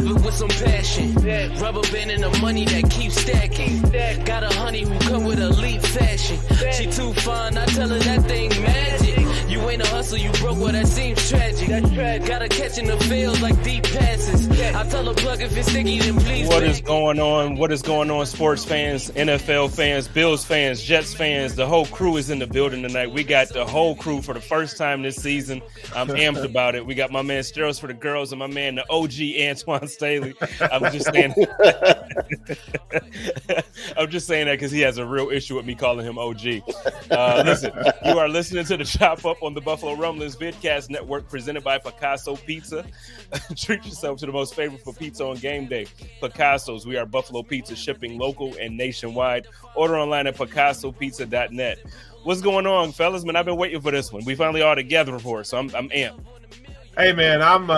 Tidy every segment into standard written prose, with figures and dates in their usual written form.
love it with some passion. Rubber band and the money that keeps stacking. Got a honey who come with elite fashion. She too fine, I tell her that thing magic. You ain't a hustle, you broke, well that seems tragic. Gotta catch in the field like deep passes. I tell her plug if it's sticky, then please. What is going on? What is going on, sports fans, NFL fans, Bills fans, Jets fans? The whole crew is in the building tonight. We got the whole crew for the first time this season. I'm amped about it. We got my man Steros for the girls and my man, the OG Antoine Staley. I'm just saying I'm just saying that because he has a real issue with me calling him OG. Listen, you are listening to the Chop Up on the Buffalo Rumblings Vidcast Network presented by Picasso Pizza. Treat yourself to the most favorite pizza on game day. Picasso's. We are Buffalo Pizza, shipping local and nationwide. Order online at picassopizza.net. What's going on, fellas? Man, I've been waiting for this one. We finally all together for it, so I'm amped. Hey man, I'm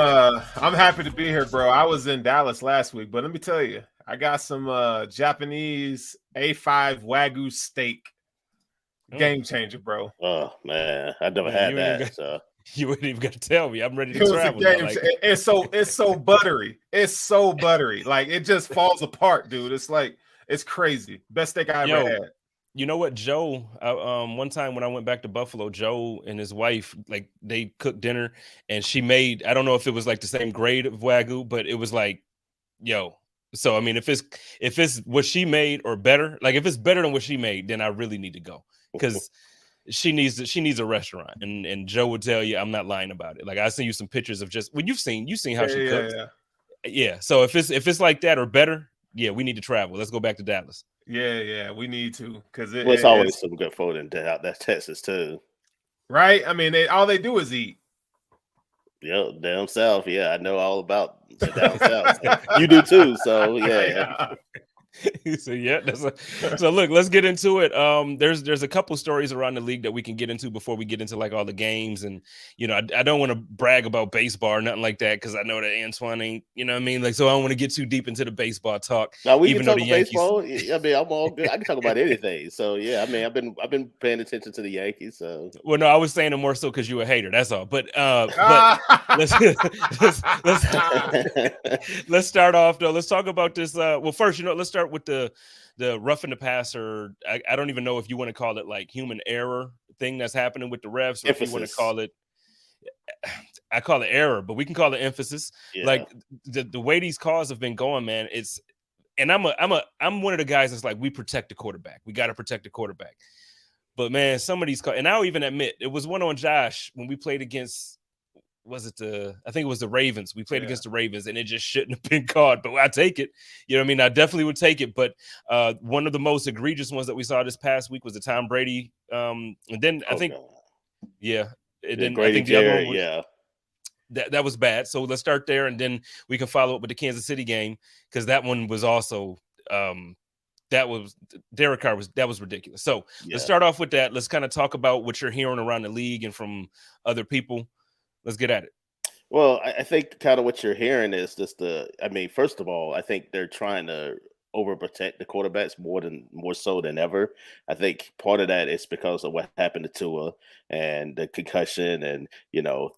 happy to be here, bro. I was in Dallas last week, but let me tell you, I got some Japanese A5 Wagyu steak. Game changer, bro. Oh man, I never had that. You wouldn't even got to tell me. I'm ready to travel. It's so buttery. It's so buttery. Like it just falls apart, dude. It's like it's crazy. Best steak I ever had. You know what, Joe? One time when I went back to Buffalo, Joe and his wife, like they cooked dinner, and she made. I don't know if it was like the same grade of Wagyu, but it was like, yo. So I mean, if it's what she made or better, like if it's better than what she made, then I really need to go because she needs a restaurant. And Joe would tell you, I'm not lying about it. Like I sent you some pictures of just when you've seen how she cooks. Yeah. So if it's like that or better, yeah, we need to travel. Let's go back to Dallas. Yeah, we need to because it's always some good food in that's Texas too, right? I mean, all they do is eat. Yeah, down south. Yeah, I know all about the down south. You do too, so yeah. So look, let's get into it. There's a couple stories around the league that we can get into before we get into like all the games, and I don't want to brag about baseball or nothing like that because I know that Antoine ain't, you know what I mean, like so I don't want to get too deep into the baseball talk. Now we even can talk baseball. I mean, I'm all good. I can talk about anything. So yeah, I mean, I've been paying attention to the Yankees. So well, no, I was saying it more so because you a hater. That's all. But let's let's start off though. Let's talk about this. Well, first, let's start with the roughing the passer. I don't even know if you want to call it like human error thing that's happening with the refs, or if you want to call it, I call it error, but we can call it emphasis. Yeah. Like the way these calls have been going, man. I'm one of the guys that's like, we protect the quarterback. We got to protect the quarterback. But man, some of these calls, and I'll even admit it was one on Josh when we played against. I think it was the Ravens. We played against the Ravens, and it just shouldn't have been called. But I take it. You know what I mean? I definitely would take it. But one of the most egregious ones that we saw this past week was the Tom Brady. And then I think, and then I think the other one was, that was bad. So let's start there, and then we can follow up with the Kansas City game because that one was also Derek Carr was ridiculous. So let's start off with that. Let's kind of talk about what you're hearing around the league and from other people. Let's get at it. Well, I think kind of what you're hearing is just first of all, I think they're trying to overprotect the quarterbacks more so than ever. I think part of that is because of what happened to Tua and the concussion and,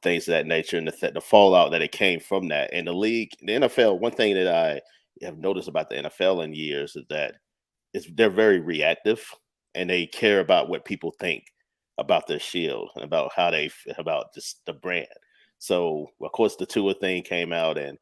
things of that nature and the fallout that it came from that. In the league, the NFL, one thing that I have noticed about the NFL in years is that they're very reactive and they care about what people think about their shield and about how about just the brand. So of course the Tua thing came out and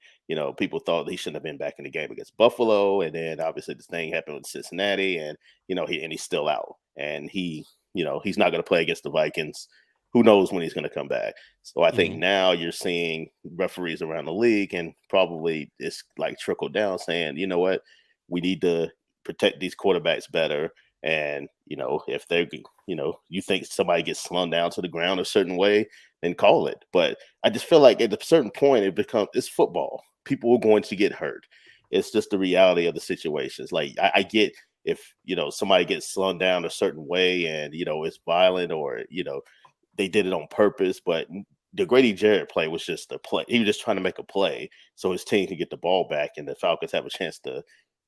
people thought he shouldn't have been back in the game against Buffalo, and then obviously this thing happened with Cincinnati, and he's still out, and he's not going to play against the Vikings. Who knows when he's going to come back? So I think now you're seeing referees around the league, and probably it's like trickled down saying, you know what, we need to protect these quarterbacks better. And, if they're, you think somebody gets slung down to the ground a certain way, then call it. But I just feel like at a certain point, it's football. People are going to get hurt. It's just the reality of the situations. Like I get if, somebody gets slung down a certain way and, it's violent or, they did it on purpose. But the Grady Jarrett play was just a play. He was just trying to make a play so his team can get the ball back and the Falcons have a chance to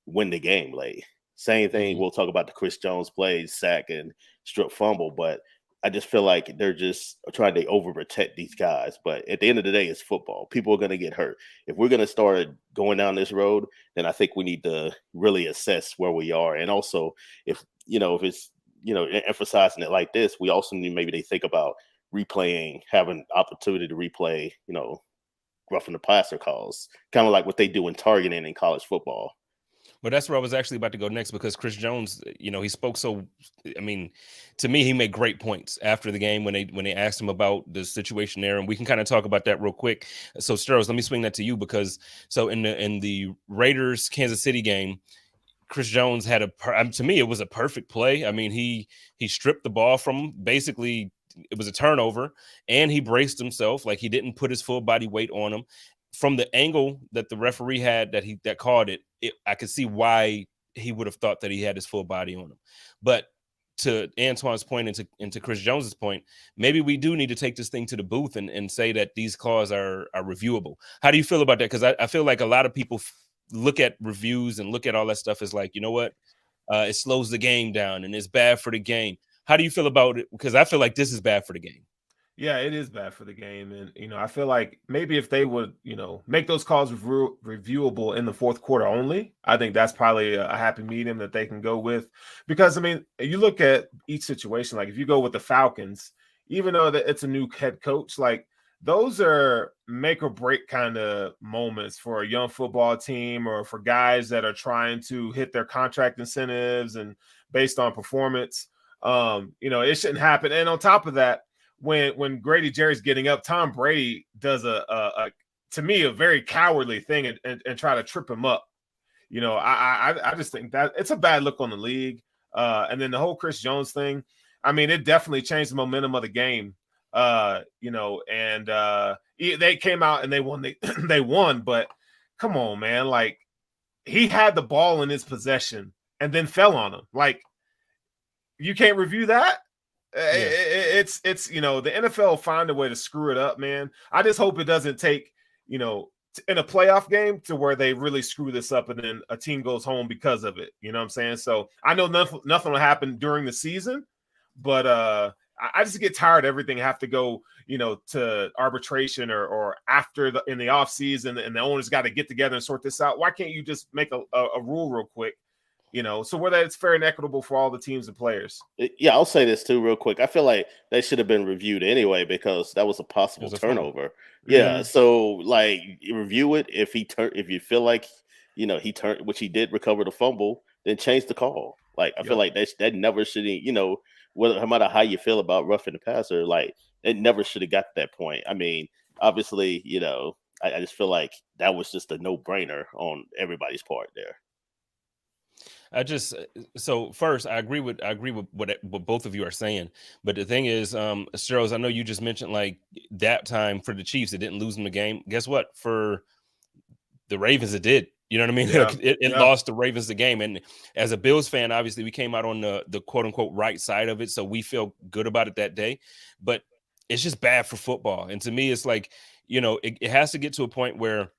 win the game late. Same thing. We'll talk about the Chris Jones plays, sack and strip fumble, but I just feel like they're just trying to overprotect these guys. But at the end of the day, it's football. People are going to get hurt. If we're going to start going down this road, then I think we need to really assess where we are. And also, if it's, emphasizing it like this, we also need maybe they think about having opportunity to replay, roughing the passer calls, kind of like what they do in targeting in college football. But that's where I was actually about to go next, because Chris Jones, he spoke to me, he made great points after the game when they asked him about the situation there, and we can kind of talk about that real quick. So Steros, let me swing that to you, because in the Raiders Kansas City game, Chris Jones had to me, it was a perfect play. I mean, he stripped the ball from him. Basically, it was a turnover, and he braced himself. Like, he didn't put his full body weight on him. From the angle that the referee had that called it, I could see why he would have thought that he had his full body on him. But to Antoine's point and to Chris Jones's point, maybe we do need to take this thing to the booth and say that these calls are reviewable. How do you feel about that? Because I feel like a lot of people look at reviews and look at all that stuff as like, you know what? It slows the game down and it's bad for the game. How do you feel about it? Because I feel like this is bad for the game. Yeah, it is bad for the game. And, I feel like maybe if they would, make those calls reviewable in the fourth quarter only, I think that's probably a happy medium that they can go with. Because, you look at each situation, like if you go with the Falcons, even though it's a new head coach, like those are make or break kind of moments for a young football team or for guys that are trying to hit their contract incentives and based on performance. It shouldn't happen. And on top of that, when Grady Jarrett's getting up, Tom Brady does to me, a very cowardly thing and try to trip him up. I just think that it's a bad look on the league. And then the whole Chris Jones thing, it definitely changed the momentum of the game. They came out and they won. They won, but come on, man. Like, he had the ball in his possession and then fell on him. Like, you can't review that. Yeah. It's the NFL will find a way to screw it up, man. I just hope it doesn't take, in a playoff game to where they really screw this up and then a team goes home because of it. You know what I'm saying? So I know nothing will happen during the season, but I just get tired of everything have to go, to arbitration or after in the off season, and the owners got to get together and sort this out. Why can't you just make a rule real quick? So where that it's fair and equitable for all the teams and players. Yeah, I'll say this too real quick. I feel like they should have been reviewed anyway because that was a possible turnover. Yeah, so like review it if you feel like he turned, which he did recover the fumble, then change the call. Like I feel like that never should, no matter how you feel about roughing the passer, like it never should have got to that point. Obviously, I just feel like that was just a no-brainer on everybody's part there. So first, I agree with what both of you are saying. But the thing is, Steros, I know you just mentioned like that time for the Chiefs, it didn't lose them the game. Guess what? For the Ravens, it did. You know what I mean? Yeah. It lost the Ravens the game. And as a Bills fan, obviously we came out on the quote unquote right side of it. So we feel good about it that day. But it's just bad for football. And to me, it's like, it has to get to a point where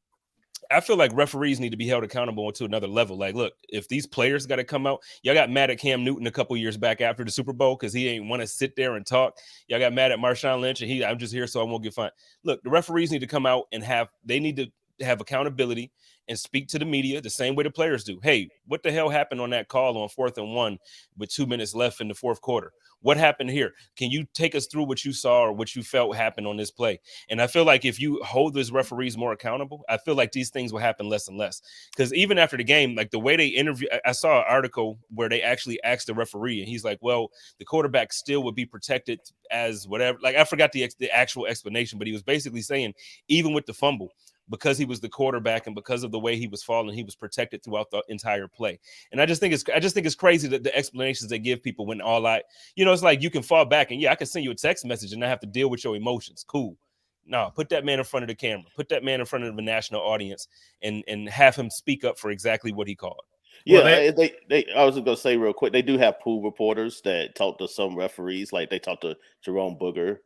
I feel like referees need to be held accountable to another level. Like, look, if these players got to come out, y'all got mad at Cam Newton a couple years back after the Super Bowl because he ain't want to sit there and talk. Y'all got mad at Marshawn Lynch and I'm just here so I won't get fined. Look, the referees need to come out and they need to have accountability and speak to the media the same way the players do. Hey, what the hell happened on that call on 4th and 1 with 2 minutes left in the fourth quarter? What happened here? Can you take us through what you saw or what you felt happened on this play? And I feel like if you hold those referees more accountable, I feel like these things will happen less and less. Because even after the game, like the way they interview, I saw an article where they actually asked the referee, and he's like, well, the quarterback still would be protected as whatever. Like, I forgot the actual explanation, but he was basically saying, even with the fumble, because he was the quarterback and because of the way he was falling, he was protected throughout the entire play. And I just think it's crazy that the explanations they give people when it's like you can fall back and I can send you a text message and not have to deal with your emotions. Cool. No, put that man in front of the camera, put that man in front of a national audience and have him speak up for exactly what he called. Yeah, Well, they. I was just gonna say real quick, they do have pool reporters that talk to some referees. Like they talked to Jerome Booger,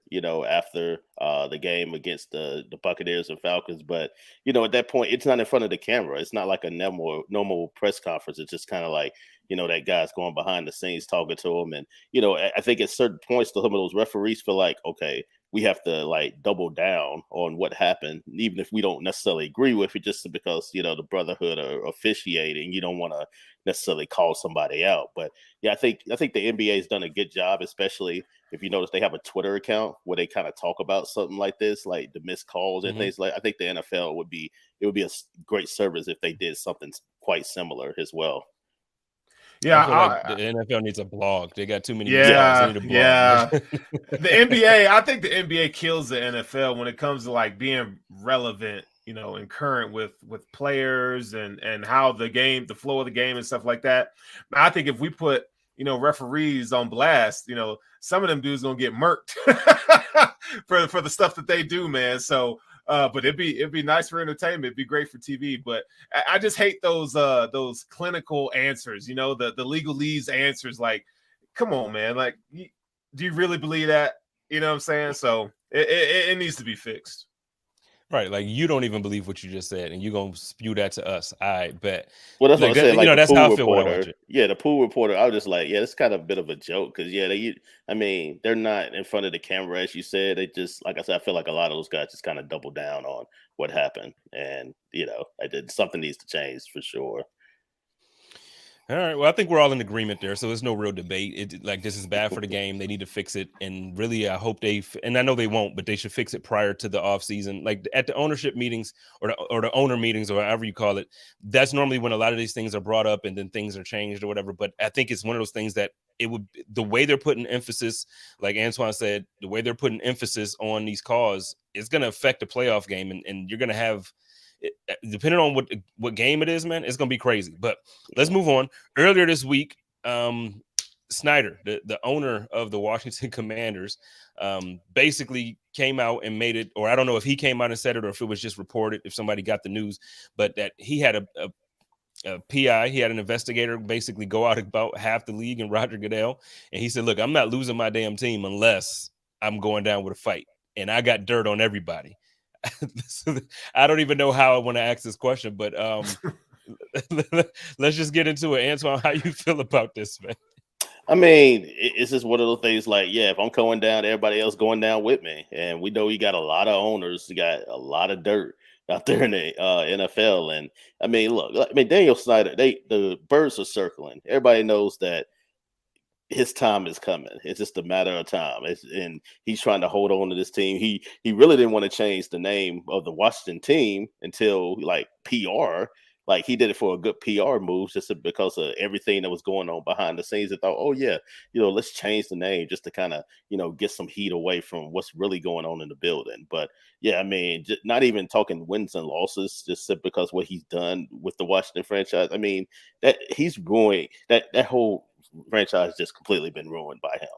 after the game against the Buccaneers and Falcons. But at that point, it's not in front of the camera. It's not like a normal press conference. It's just kind of like that guy's going behind the scenes talking to him. And I think at certain points, some of those referees feel like, okay, we have to like double down on what happened, even if we don't necessarily agree with it, just because the brotherhood are officiating. You don't want to necessarily call somebody out, but yeah, I think the NBA has done a good job, especially if you notice they have a Twitter account where they kind of talk about something like this, like the missed calls and things like. I think the NFL would be a great service if they did something quite similar as well. Yeah, I feel like the NFL needs a blog. They got too many. Yeah, they need a blog. Yeah. The NBA, I think the NBA kills the NFL when it comes to like being relevant, and current with players and how the flow of the game and stuff like that. I think if we put referees on blast, some of them dudes gonna get murked for the stuff that they do, man. So. But it'd be nice for entertainment. It'd be great for TV. But I just hate those clinical answers. The legalese answers. Like, come on, man. Like, do you really believe that? You know what I'm saying? So it needs to be fixed. Right, like you don't even believe what you just said, and you're gonna spew that to us. I bet. Well, that's what I said. Like that's how I feel when I watch it. Yeah, the pool reporter. I was just like, yeah, it's kind of a bit of a joke because they're not in front of the camera as you said. They just, like I said, I feel like a lot of those guys just kind of double down on what happened, and something needs to change for sure. All right. Well, I think we're all in agreement there. So there's no real debate. This is bad for the game. They need to fix it. And really, I hope and I know they won't, but they should fix it prior to the offseason. Like at the ownership meetings or the owner meetings or however you call it, that's normally when a lot of these things are brought up and then things are changed or whatever. But I think it's one of those things that the way they're putting emphasis, like Antoine said, the way they're putting emphasis on these calls is going to affect the playoff game. And you're going to have, depending on what game it is, man, it's gonna be crazy. But let's move on. Earlier this week, Snyder, the owner of the Washington Commanders, basically came out and made it, or I don't know if he came out and said it or if it was just reported, if somebody got the news, but that he had a PI, he had an investigator basically go out about half the league and Roger Goodell, and he said, look, I'm not losing my damn team unless I'm going down with a fight, and I got dirt on everybody. I don't even know how I want to ask this question, but let's just get into it. Antoine, how you feel about this, man? I mean, it's just one of those things like, yeah, if I'm going down, everybody else going down with me. And we know you got a lot of owners, you got a lot of dirt out there in the NFL. And I mean, look, Daniel Snyder, the birds are circling. Everybody knows that his time is coming. It's just a matter of time. And he's trying to hold on to this team. He really didn't want to change the name of the Washington team until like PR. Like he did it for a good PR move, just because of everything that was going on behind the scenes. They thought, oh yeah, let's change the name just to kind of, get some heat away from what's really going on in the building. But yeah, I mean, not even talking wins and losses, just because what he's done with the Washington franchise. I mean, that he's going that whole franchise just completely been ruined by him.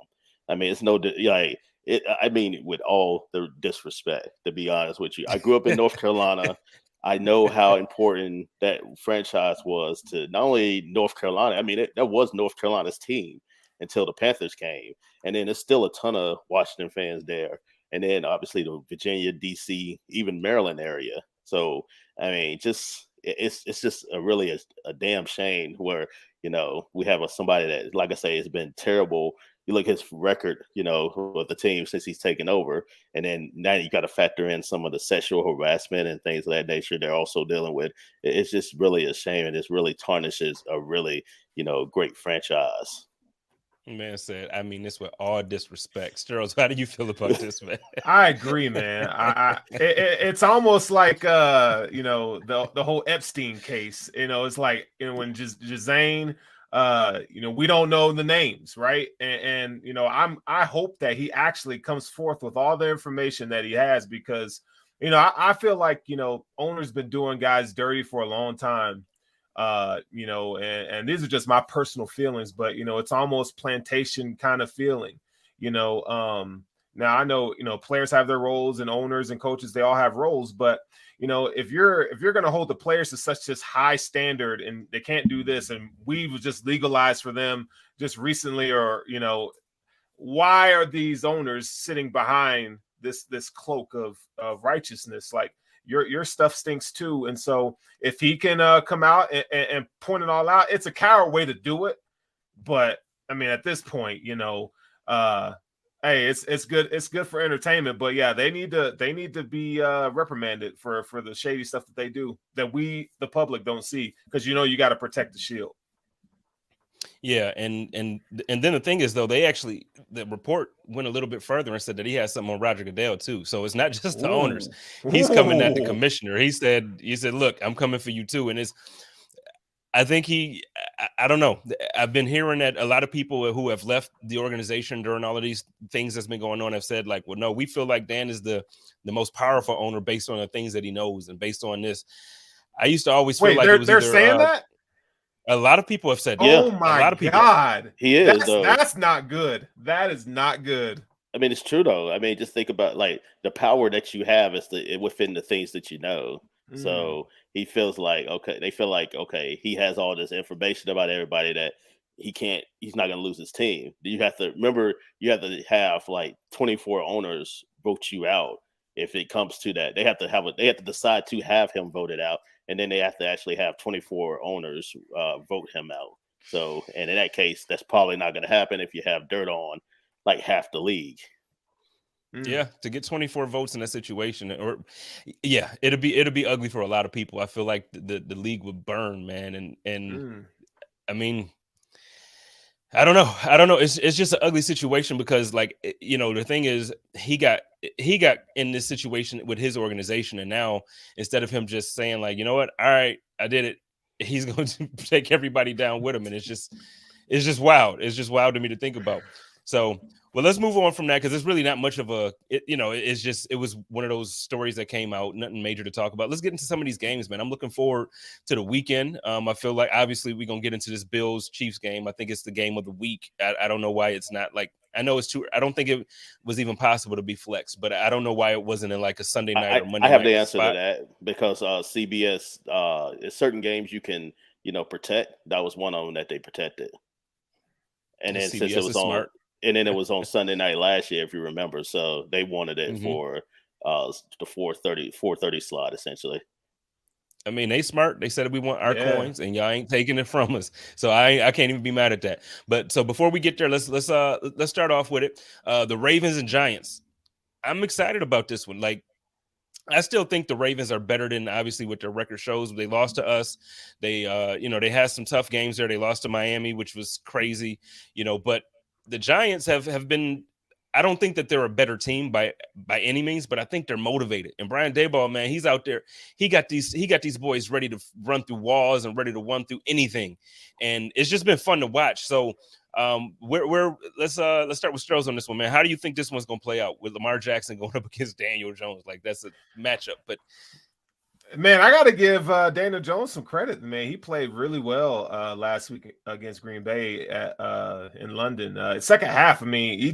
I mean, it's no like it. I mean, with all the disrespect, to be honest with you, I grew up in North Carolina. I know how important that franchise was to not only North Carolina. I mean, that was North Carolina's team until the Panthers came, and then there's still a ton of Washington fans there, and then obviously the Virginia, DC, even Maryland area. So I mean, it's just really a damn shame where we have somebody that, like I say, has been terrible. You look at his record, with the team since he's taken over, and then now you got to factor in some of the sexual harassment and things of that nature they're also dealing with. It's just really a shame, and it really tarnishes a really, great franchise. Man said, I mean this with all disrespect. Sterles, how do you feel about this, man? I agree, man. It's almost like the whole Epstein case. It's like when Jazane, we don't know the names, right? And I hope that he actually comes forth with all the information that he has, because I feel like owners been doing guys dirty for a long time. And these are just my personal feelings, but it's almost plantation kind of feeling, Now I know, players have their roles and owners and coaches, they all have roles, but if you're going to hold the players to such this high standard and they can't do this, and we've just legalized for them just recently, or why are these owners sitting behind this cloak of righteousness? Like your stuff stinks too. And so if he can come out and point it all out, it's a coward way to do it. But I mean, at this point, hey, it's good. It's good for entertainment, but yeah, they need to be reprimanded for the shady stuff that they do that we, the public, don't see, because you got to protect the shield. Yeah, and then the thing is, though, the report went a little bit further and said that he has something on Roger Goodell too. So it's not just the owners. He's coming at the commissioner. He said, look, I'm coming for you too. And I think I don't know. I've been hearing that a lot of people who have left the organization during all of these things that's been going on have said, like, well, no, we feel like Dan is the most powerful owner based on the things that he knows and based on this. I used to always feel like they're saying that. A lot of people have said, "Oh my a lot of people. God, he is. That's not good. That is not good." I mean, it's true though. I mean, just think about like the power that you have is within the things that you know. So he feels like, they feel like, he has all this information about everybody that he's not going to lose his team. You have to remember, you have to have like 24 owners vote you out. If it comes to that, they have to decide to have him voted out. And then they have to actually have 24 owners vote him out. So, and in that case, that's probably not going to happen if you have dirt on like half the league. Yeah, to get 24 votes in that situation, it'll be ugly for a lot of people. I feel like the league would burn, man. And I mean, I don't know. It's just an ugly situation because, like, the thing is, he got in this situation with his organization, and now instead of him just saying, like, you know what, all right, I did it, he's going to take everybody down with him, and it's just wild. It's just wild to me to think about. So, well, let's move on from that because it's really not much of it was one of those stories that came out, nothing major to talk about. Let's get into some of these games, man. I'm looking forward to the weekend. I feel like obviously we're going to get into this Bills-Chiefs game. I think it's the game of the week. I don't know why it's not like, I know it's too, I don't think it was even possible to be flexed, but I don't know why it wasn't in like a Sunday night or Monday night. I have the answer to that because CBS, certain games you can, protect. That was one of them that they protected. And then since it was on, and then it was on Sunday night last year, if you remember. So they wanted it for the 4:30 slot, essentially. I mean, they smart. They said we want our coins, and y'all ain't taking it from us. So I can't even be mad at that. But so before we get there, let's start off with it. The Ravens and Giants. I'm excited about this one. Like, I still think the Ravens are better than obviously what their record shows. They lost to us. They they had some tough games there. They lost to Miami, which was crazy. But the Giants have been, I don't think that they're a better team by any means, but I think they're motivated. And Brian Daboll, man, he's out there. He got these boys ready to run through walls and ready to run through anything. And it's just been fun to watch. So let's start with Strohs on this one, man. How do you think this one's gonna play out with Lamar Jackson going up against Daniel Jones? Like, that's a matchup, but man, I got to give Daniel Jones some credit. Man, he played really well last week against Green Bay in London. Second half, I mean, I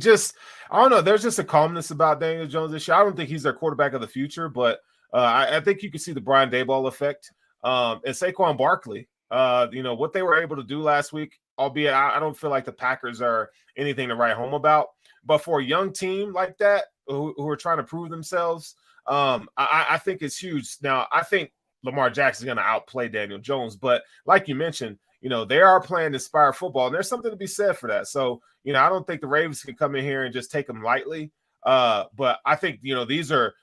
don't know. There's just a calmness about Daniel Jones this year. I don't think he's their quarterback of the future, but I think you can see the Brian Daboll effect. And Saquon Barkley, what they were able to do last week, albeit I don't feel like the Packers are anything to write home about. But for a young team like that who are trying to prove themselves, I think it's huge. Now, I think Lamar Jackson is going to outplay Daniel Jones, but like you mentioned, they are playing inspired football, and there's something to be said for that. So, I don't think the Ravens can come in here and just take them lightly. But I think, these are,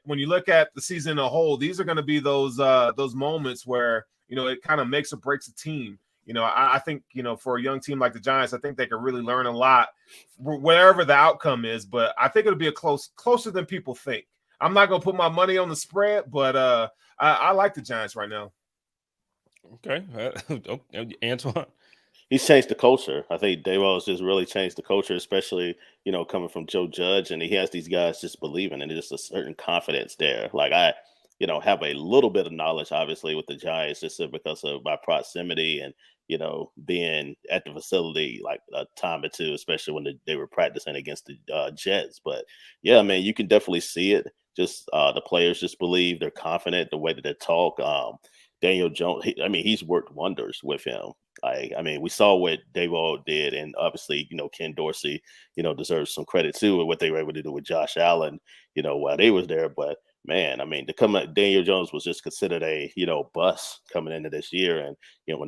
when you look at the season as a whole, these are going to be those moments where, it kind of makes or breaks a team. I think, for a young team like the Giants, I think they can really learn a lot, whatever the outcome is. But I think it'll be closer than people think. I'm not going to put my money on the spread, but I like the Giants right now. Okay. Antoine? He's changed the culture. I think Daboll has just really changed the culture, especially, coming from Joe Judge. And he has these guys just believing, and there's just a certain confidence there. Like, I have a little bit of knowledge, obviously, with the Giants just because of my proximity and, being at the facility like a time or two, especially when they were practicing against the Jets. But yeah, I mean, you can definitely see it. Just the players just believe, they're confident the way that they talk. Daniel Jones, he's worked wonders with him. We saw what Daboll did, and obviously, Ken Dorsey, deserves some credit too with what they were able to do with Josh Allen, while they was there. But man, Daniel Jones was just considered a, bust coming into this year. And,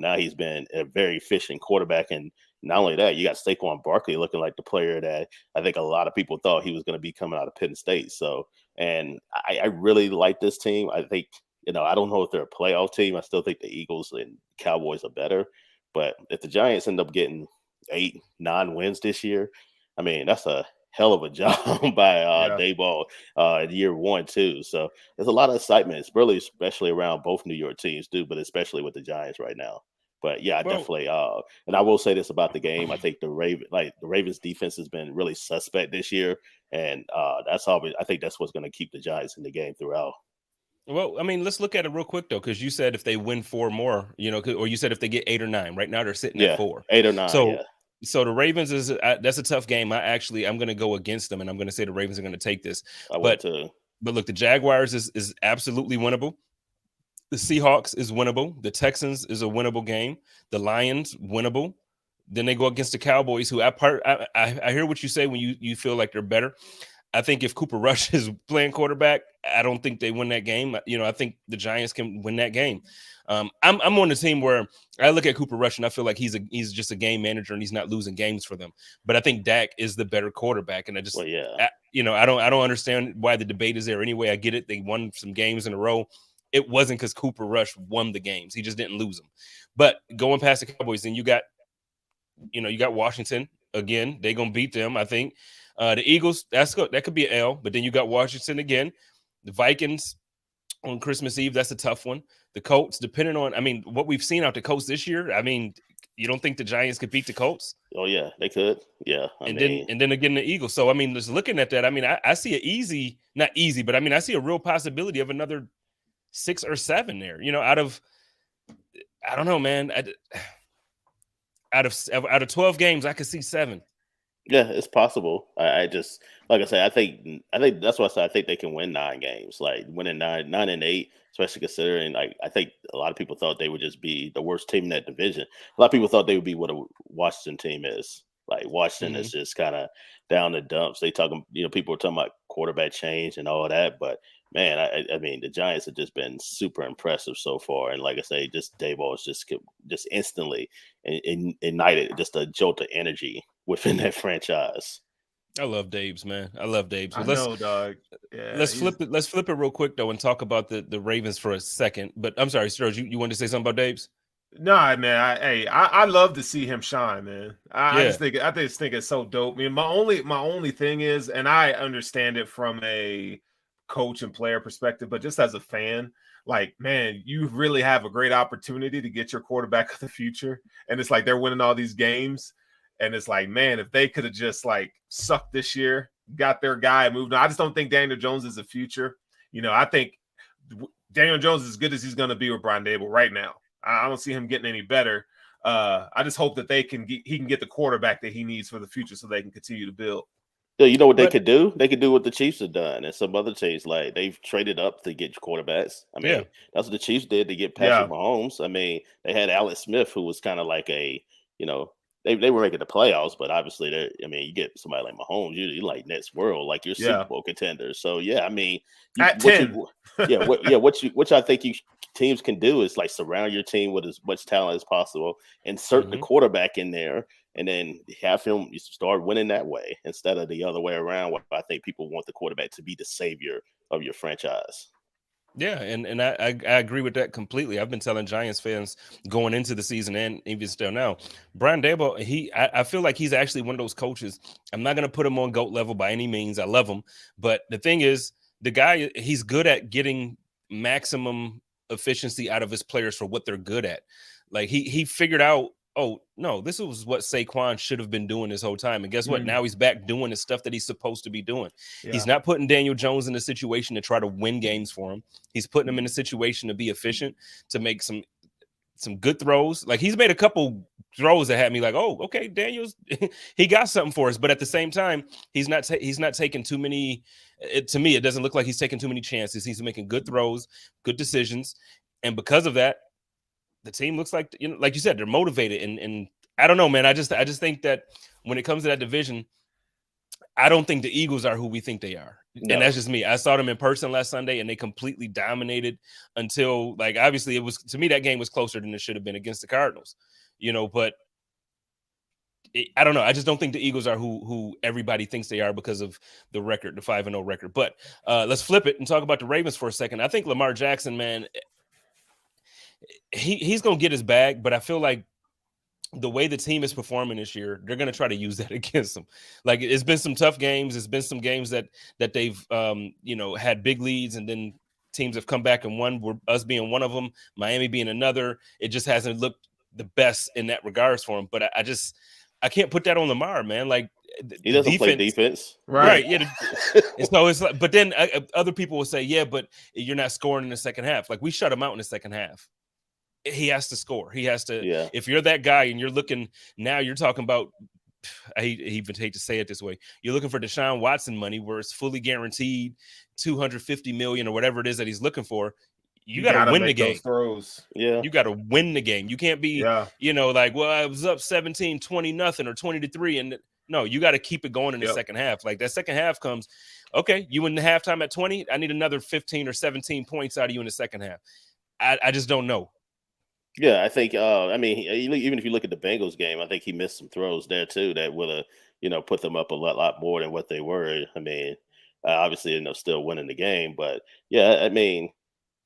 now he's been a very efficient quarterback. And not only that, you got Saquon Barkley looking like the player that I think a lot of people thought he was going to be coming out of Penn State. So, and I really like this team. I think, I don't know if they're a playoff team. I still think the Eagles and Cowboys are better. But if the Giants end up getting 8-9 wins this year, that's a hell of a job by Daboll in year 1 too. So there's a lot of excitement. It's really especially around both New York teams too, but especially with the Giants right now. But yeah, I definitely and I will say this about the game. I think the Ravens defense has been really suspect this year. And I think that's what's going to keep the Giants in the game throughout. Well, let's look at it real quick though, because you said if they win 4 more, or you said if they get 8 or 9. Right now they're sitting at 4, 8 or 9. So the Ravens that's a tough game. I'm going to go against them, and I'm going to say the Ravens are going to take this. But look, the Jaguars is absolutely winnable. The Seahawks is winnable. The Texans is a winnable game. The Lions winnable. Then they go against the Cowboys, who I hear what you say when you feel like they're better. I think if Cooper Rush is playing quarterback, I don't think they win that game. I think the Giants can win that game. I'm on the team where I look at Cooper Rush and I feel like he's just a game manager and he's not losing games for them. But I think Dak is the better quarterback, and I don't understand why the debate is there anyway. I get it; they won some games in a row. It wasn't because Cooper Rush won the games; he just didn't lose them. But going past the Cowboys, then you got Washington again. They're gonna beat them, I think. The Eagles, that could be an L, but then you got Washington again. The Vikings on Christmas Eve, that's a tough one. The Colts, depending on, what we've seen out the Colts this year, you don't think the Giants could beat the Colts? Oh yeah, they could. Yeah, and then again the Eagles. So just looking at that, I see not easy, but I see a real possibility of another 6 or 7 there. Out of, I don't know, man. Out of 12 games, I could see 7. Yeah, it's possible. I just, like I said, I think that's why I said I think they can win 9 games. Like winning 9 and 8, especially considering I think a lot of people thought they would just be the worst team in that division. A lot of people thought they would be what a Washington team is. Like Washington is just kind of down the dumps. They talking, people are talking about quarterback change and all that, but man, the Giants have just been super impressive so far. And like I say, just Daboll is just instantly ignited just a jolt of energy within that franchise. I love Dabes, man. I love Dabes. I know, dog. Yeah, let's flip it. Let's flip it real quick though and talk about the Ravens for a second. But I'm sorry, Sturge, you wanted to say something about Dabes? Nah, man. I love to see him shine, man. I just think it's so dope. My only thing is, and I understand it from a coach and player perspective, but just as a fan, like, man, you really have a great opportunity to get your quarterback of the future, and it's like they're winning all these games, and it's like, man, if they could have just like sucked this year, got their guy moved on. I just don't think Daniel Jones is the future. I think Daniel Jones is as good as he's going to be with Brian Daboll right now. I don't see him getting any better. I just hope that he can get the quarterback that he needs for the future so they can continue to build. Yeah, you know what they could do? They could do what the Chiefs have done and some other teams. Like they've traded up to get quarterbacks. That's what the Chiefs did to get Patrick Mahomes. They had Alex Smith, who was kind of like they were making the playoffs, but obviously you get somebody like Mahomes, you like next world, like your Super Bowl contenders. So what I think teams can do is like surround your team with as much talent as possible, insert the quarterback in there, and then have him start winning that way instead of the other way around. Where I think people want the quarterback to be the savior of your franchise. Yeah, and I agree with that completely. I've been telling Giants fans going into the season and even still now, Brian Daboll, I feel like he's actually one of those coaches. I'm not going to put him on GOAT level by any means. I love him. But the thing is, the guy, he's good at getting maximum efficiency out of his players for what they're good at. Like he figured out, oh, no, this was what Saquon should have been doing this whole time. And guess what? Now he's back doing the stuff that he's supposed to be doing. Yeah. He's not putting Daniel Jones in a situation to try to win games for him. He's putting him in a situation to be efficient, to make some some good throws. Like he's made a couple throws that had me like, oh, okay, Daniels, he got something for us. But at the same time, he's not taking too many. To me, it doesn't look like he's taking too many chances. He's making good throws, good decisions, and because of that, the team looks like, like you said, they're motivated. And I don't know, man. I just think that when it comes to that division, I don't think the Eagles are who we think they are. No. And that's just me. I saw them in person last Sunday and they completely dominated until, like, obviously it was, to me, that game was closer than it should have been against the Cardinals, but I don't know. I just don't think the Eagles are who everybody thinks they are because of the record, the 5-0 record. But let's flip it and talk about the Ravens for a second. I think Lamar Jackson, man, he's going to get his bag, but I feel like the way the team is performing this year, they're going to try to use that against them. Like, it's been some tough games. It's been some games that they've, had big leads, and then teams have come back and won, us being one of them, Miami being another. It just hasn't looked the best in that regards for him. But I can't put that on Lamar, man. Like, he doesn't play defense. Right. Yeah. So it's like, but then other people will say, yeah, but you're not scoring in the second half. Like, we shut him out in the second half. He has to score. He has to. Yeah. If you're that guy and you're looking now, you're talking about. I even hate to say it this way. You're looking for Deshaun Watson money, where it's fully guaranteed, $250 million or whatever it is that he's looking for. You got to win the game. Throws. Yeah, you got to win the game. You can't be, like, well, I was up 17-20 nothing or 20-3, and no, you got to keep it going in the second half. Like, that second half comes, okay, you in the halftime at 20. I need another 15 or 17 points out of you in the second half. I just don't know. Yeah, I think. Even if you look at the Bengals game, I think he missed some throws there too that would have, put them up a lot more than what they were. I mean, obviously, still winning the game, but yeah, I mean,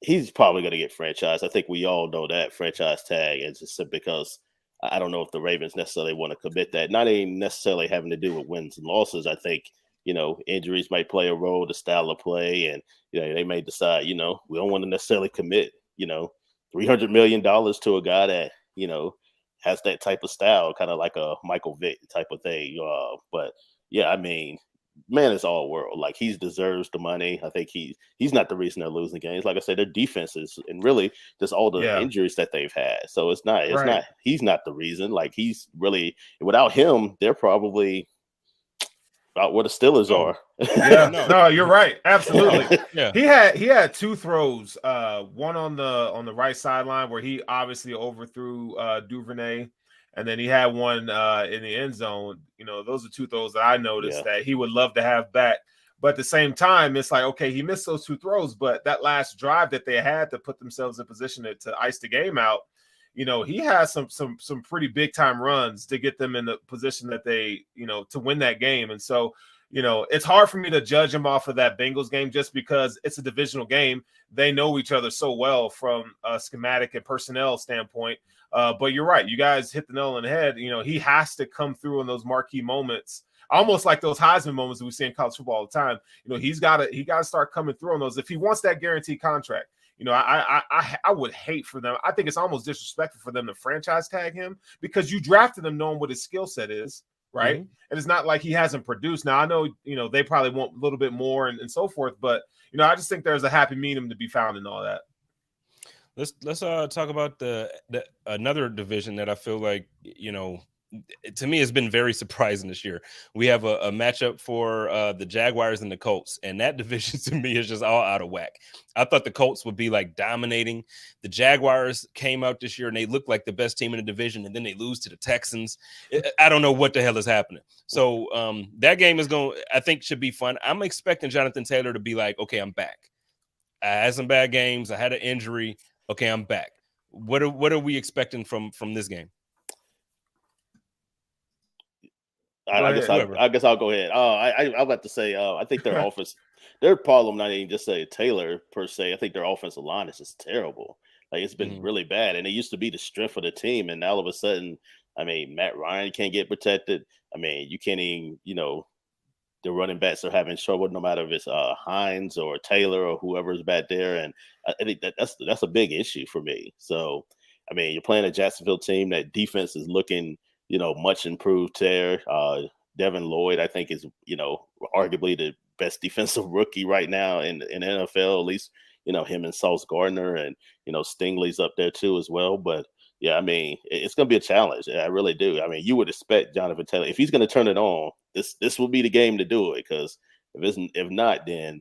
he's probably going to get franchised. I think we all know that franchise tag, is just because I don't know if the Ravens necessarily want to commit that. Not even necessarily having to do with wins and losses. I think injuries might play a role, the style of play, and they may decide we don't want to necessarily commit $300 million to a guy that, has that type of style, kind of like a Michael Vick type of thing. But yeah, I mean, man is all world. Like, he deserves the money. I think he's not the reason they're losing games. Like I said, their defenses and really just all the injuries that they've had. So it's not, he's not the reason. Like, he's really, without him, they're probably about where the Steelers are. Yeah, no, you're right. Absolutely. Yeah. He had two throws, one on the right sideline where he obviously overthrew Duvernay, and then he had one in the end zone. Those are two throws that I noticed that he would love to have back. But at the same time, it's like, okay, he missed those two throws, but that last drive that they had to put themselves in position to ice the game out, he has some pretty big time runs to get them in the position that they, to win that game. And so, it's hard for me to judge him off of that Bengals game just because it's a divisional game. They know each other so well from a schematic and personnel standpoint. But you're right. You guys hit the nail on the head. He has to come through in those marquee moments, almost like those Heisman moments that we see in college football all the time. He's got to start coming through on those if he wants that guaranteed contract. I would hate for them. I think it's almost disrespectful for them to franchise tag him because you drafted him knowing what his skill set is, right? Mm-hmm. And it's not like he hasn't produced. Now, I know, they probably want a little bit more and so forth, but, I just think there's a happy medium to be found in all that. Let's talk about the another division that I feel like, to me, has been very surprising this year. We have a matchup for the Jaguars and the Colts, and that division to me is just all out of whack. I thought the Colts would be like dominating. The Jaguars came out this year and they looked like the best team in the division, and then they lose to the Texans. I don't know what the hell is happening. So that game I think should be fun. I'm expecting Jonathan Taylor to be like, okay, I'm back. I had some bad games. I had an injury. Okay, I'm back. What are we expecting from this game? I guess I'll go ahead. I'm about to say, I think their offense, their problem, not even just say Taylor per se. I think their offensive line is just terrible. Like, it's been really bad, and it used to be the strength of the team, and all of a sudden, I mean, Matt Ryan can't get protected. I mean, you can't even, the running backs are having trouble, no matter if it's Hines or Taylor or whoever's back there, and I think that's a big issue for me. So, I mean, you're playing a Jacksonville team that defense is looking, much improved there. Devin Lloyd, I think, is, arguably the best defensive rookie right now in the NFL, at least, him and Sauce Gardner, and, Stingley's up there too as well. But yeah, I mean, it's going to be a challenge. I really do. I mean, you would expect Jonathan Taylor, if he's going to turn it on, this will be the game to do it. Because if not, then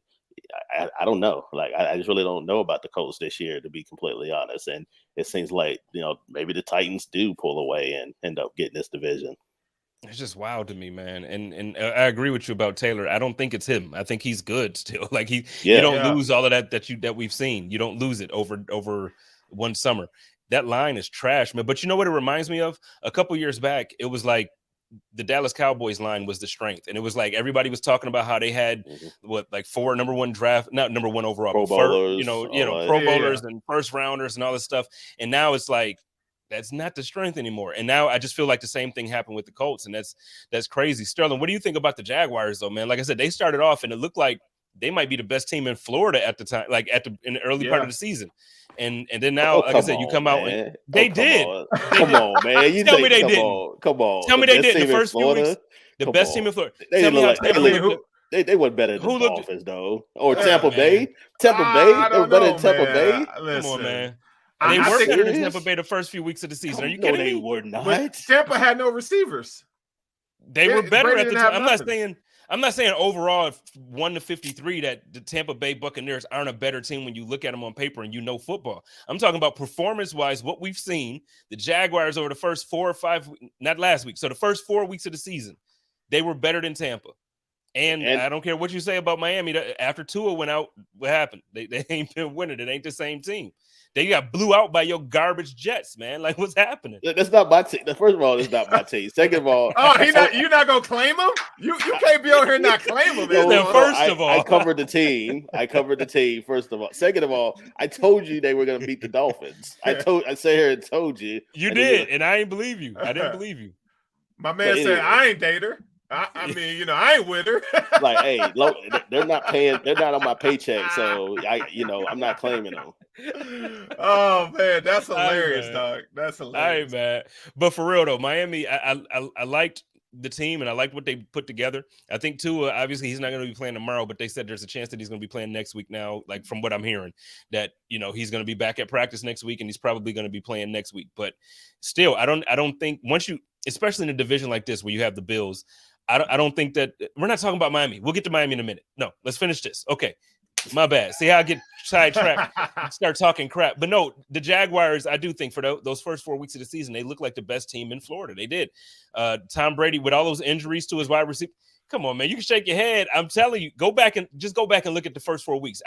I don't know. Like, I just really don't know about the Colts this year, to be completely honest. And it seems like, maybe the Titans do pull away and end up getting this division. It's just wild to me, man. And I agree with you about Taylor. I don't think it's him. I think he's good still. Like you don't lose all of that we've seen. You don't lose it over one summer. That line is trash, man. But you know what it reminds me of? A couple years back, it was like the Dallas Cowboys line was the strength. And it was like everybody was talking about how they had like 4 number one draft, not number one overall, Pro Bowlers, Pro Bowlers and first rounders and all this stuff. And now it's like that's not the strength anymore. And now I just feel like the same thing happened with the Colts. And that's crazy. Sterling, what do you think about the Jaguars though, man? Like I said, they started off and it looked like they might be the best team in Florida at the time, like in the early part of the season. And then now, like I said, you come out and they did. Come on, man. You tell me they didn't. Come on. Tell me they did the first few weeks. The best team in Florida. They weren't better than the Dolphins, though. Or Tampa Bay. Tampa Bay. They were better than Tampa Bay. Come on, man. They were better than Tampa Bay the first few weeks of the season. Are you kidding me? They were not. But Tampa had no receivers. They were better at the time. I'm not saying overall 1-53 that the Tampa Bay Buccaneers aren't a better team when you look at them on paper and football. I'm talking about performance-wise, what we've seen, the Jaguars over the first 4 or 5, not last week, so the first 4 weeks of the season, they were better than Tampa. And I don't care what you say about Miami. After Tua went out, what happened? They ain't been winning. It ain't the same team. They got blew out by your garbage Jets, man. Like, what's happening? That's not my team. First of all, it's not my team. Second of all, you're not gonna claim him? You can't be over here and not claim him. First of all, I covered the team. First of all, second of all, I told you they were gonna beat the Dolphins. I sat here and told you. You did, and I ain't believe you. I didn't believe you. My man said I ain't date her. I mean, I ain't with her. Like, hey, they're not paying. They're not on my paycheck, so I'm not claiming them. Oh man, that's hilarious, dog. That's hilarious. All right, man. But for real though, Miami, I liked the team and I liked what they put together. I think Tua, obviously, he's not going to be playing tomorrow, but they said there's a chance that he's going to be playing next week. Now, like from what I'm hearing, that he's going to be back at practice next week and he's probably going to be playing next week. But still, I don't think once you, especially in a division like this where you have the Bills. I don't think that we're not talking about Miami. We'll get to Miami in a minute. No, let's finish this. Okay. My bad. See how I get sidetracked and start talking crap. But no, the Jaguars, I do think for those first 4 weeks of the season, they look like the best team in Florida. They did. Tom Brady, with all those injuries to his wide receiver. Come on, man. You can shake your head. I'm telling you, go back and look at the first 4 weeks.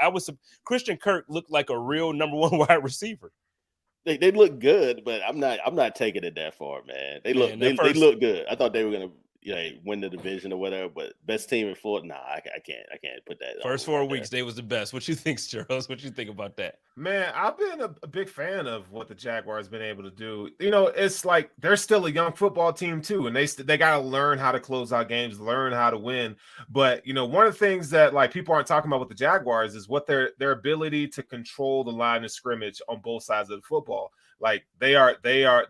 Christian Kirk looked like a real number one wide receiver. They look good, but I'm not taking it that far, man. They look good. I thought they were gonna win the division or whatever, but best team in Florida, nah, I can't put that. First 4 weeks, they was the best. What you think, Charles? What you think about that? Man, I've been a big fan of what the Jaguars been able to do. It's like they're still a young football team too, and they got to learn how to close out games, learn how to win. But one of the things that like people aren't talking about with the Jaguars is what their ability to control the line of scrimmage on both sides of the football. Like they are.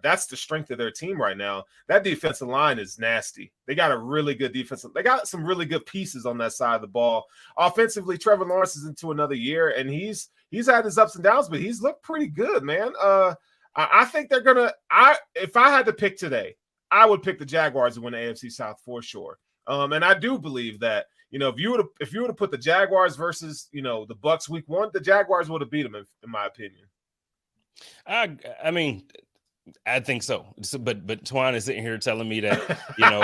That's the strength of their team right now. That defensive line is nasty. They got a really good defensive. They got some really good pieces on that side of the ball. Offensively, Trevor Lawrence is into another year, and he's had his ups and downs, but he's looked pretty good, man. I think they're gonna. If I had to pick today, I would pick the Jaguars to win the AFC South for sure. And I do believe that if you were to put the Jaguars versus the Bucks week 1, the Jaguars would have beat them in my opinion. I mean, I think so. But Twan is sitting here telling me that no.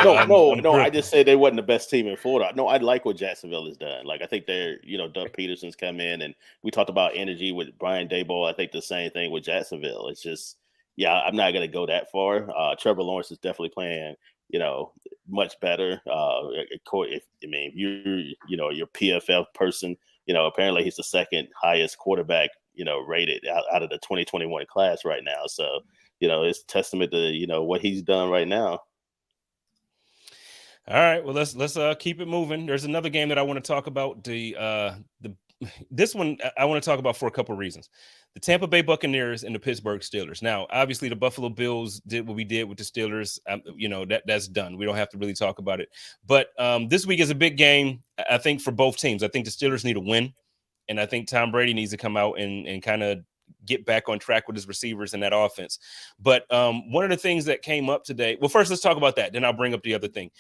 I just said they wasn't the best team in Florida. No, I like what Jacksonville has done. Like I think they're Doug Peterson's come in, and we talked about energy with Brian Daboll. I think the same thing with Jacksonville. It's just I'm not gonna go that far. Trevor Lawrence is definitely playing much better. If you're PFF person, apparently he's the second highest quarterback rated out of the 2021 class right now. So, it's testament to, what he's done right now. All right. Well, let's keep it moving. There's another game that I want to talk about. This one I want to talk about for a couple of reasons. The Tampa Bay Buccaneers and the Pittsburgh Steelers. Now, obviously the Buffalo Bills did what we did with the Steelers. That's done. We don't have to really talk about it, but this week is a big game. I think for both teams. I think the Steelers need a win. And I think Tom Brady needs to come out and kind of get back on track with his receivers and that offense. But one of the things that came up today, well, first let's talk about that. Then I'll bring up the other thing.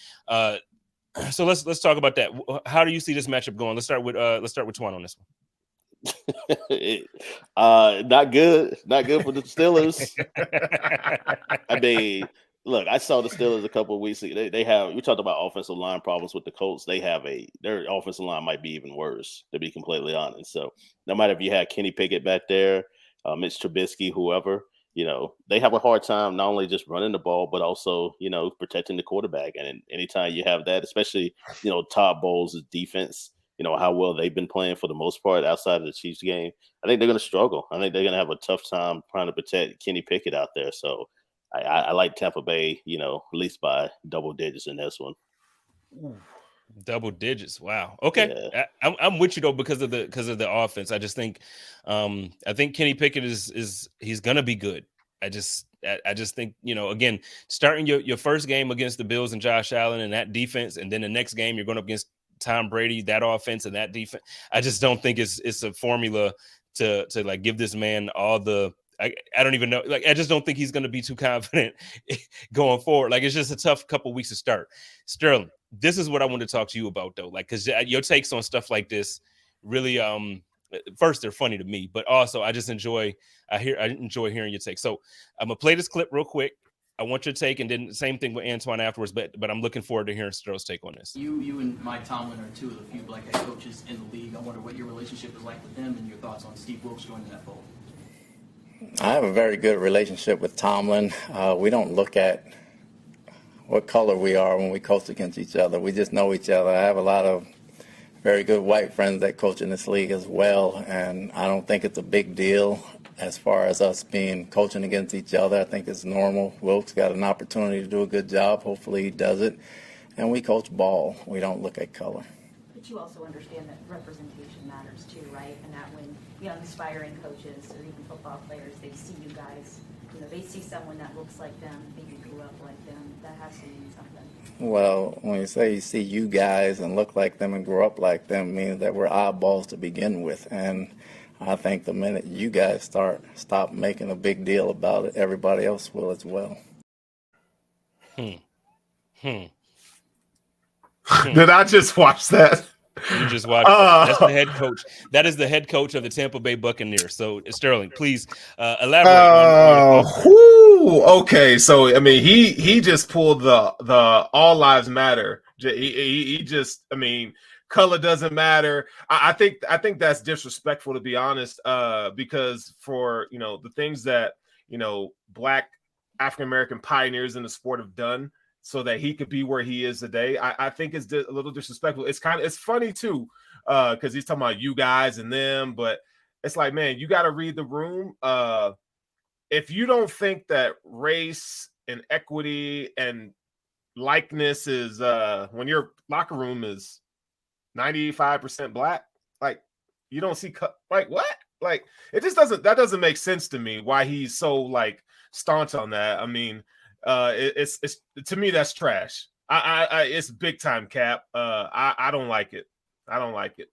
So let's talk about that. How do you see this matchup going? Let's start with Twan on this one. Not good for the Steelers. I mean, look, I saw the Steelers a couple of weeks ago. They have, you talked about offensive line problems with the Colts. Their offensive line might be even worse, to be completely honest. So no matter if you had Kenny Pickett back there, Mitch Trubisky, whoever, they have a hard time not only just running the ball, but also, protecting the quarterback. And anytime you have that, especially, Todd Bowles' defense, how well they've been playing for the most part outside of the Chiefs game, I think they're going to struggle. I think they're going to have a tough time trying to protect Kenny Pickett out there. So I like Tampa Bay, at least by double digits in this one. Ooh, double digits. Wow. Okay. Yeah. I'm with you though, because of the offense. I just think, I think Kenny Pickett he's going to be good. I just think, again, starting your first game against the Bills and Josh Allen and that defense, and then the next game you're going up against Tom Brady, that offense and that defense. I just don't think it's a formula to like give this man all the. I don't even know. Like, I just don't think he's going to be too confident going forward. Like, it's just a tough couple of weeks to start. Sterling, this is what I want to talk to you about though. Like, because your takes on stuff like this really, first they're funny to me, but also I enjoy hearing your take. So I'm gonna play this clip real quick. I want your take, and then same thing with Antoine afterwards. But I'm looking forward to hearing Sterling's take on this. You and Mike Tomlin are two of the few black head coaches in the league. I wonder what your relationship is like with them, and your thoughts on Steve Wilks joining that fold. I have a very good relationship with Tomlin. We don't look at what color we are when we coach against each other. We just know each other. I have a lot of very good white friends that coach in this league as well, and I don't think it's a big deal as far as us coaching against each other. I think it's normal. Wilks got an opportunity to do a good job. Hopefully he does it. And we coach ball. We don't look at color. But you also understand that representation matters too, right? And that when young aspiring coaches or even football players, they see you guys, they see someone that looks like them, maybe grew up like them, that has to mean something. Well, when you say you see you guys and look like them and grow up like them, means that we're oddballs to begin with. And I think the minute you guys stop making a big deal about it, everybody else will as well. Did I just watch that? You just watched that. That's the head coach. That is the head coach of the Tampa Bay Buccaneers. So, Sterling, please elaborate. Okay, so I mean, he just pulled the All Lives Matter. He just, I mean, color doesn't matter. I think that's disrespectful, to be honest, because for the things that Black African American pioneers in the sport have done so that he could be where he is today, I think it's a little disrespectful. It's funny too, because he's talking about you guys and them, but it's like, man, you got to read the room. If you don't think that race and equity and likeness is when your locker room is 95% Black, like, you don't see like what? Like, it just doesn't make sense to me why he's so like staunch on that. I mean, it's to me, that's trash. It's big time cap. I don't like it. I don't like it.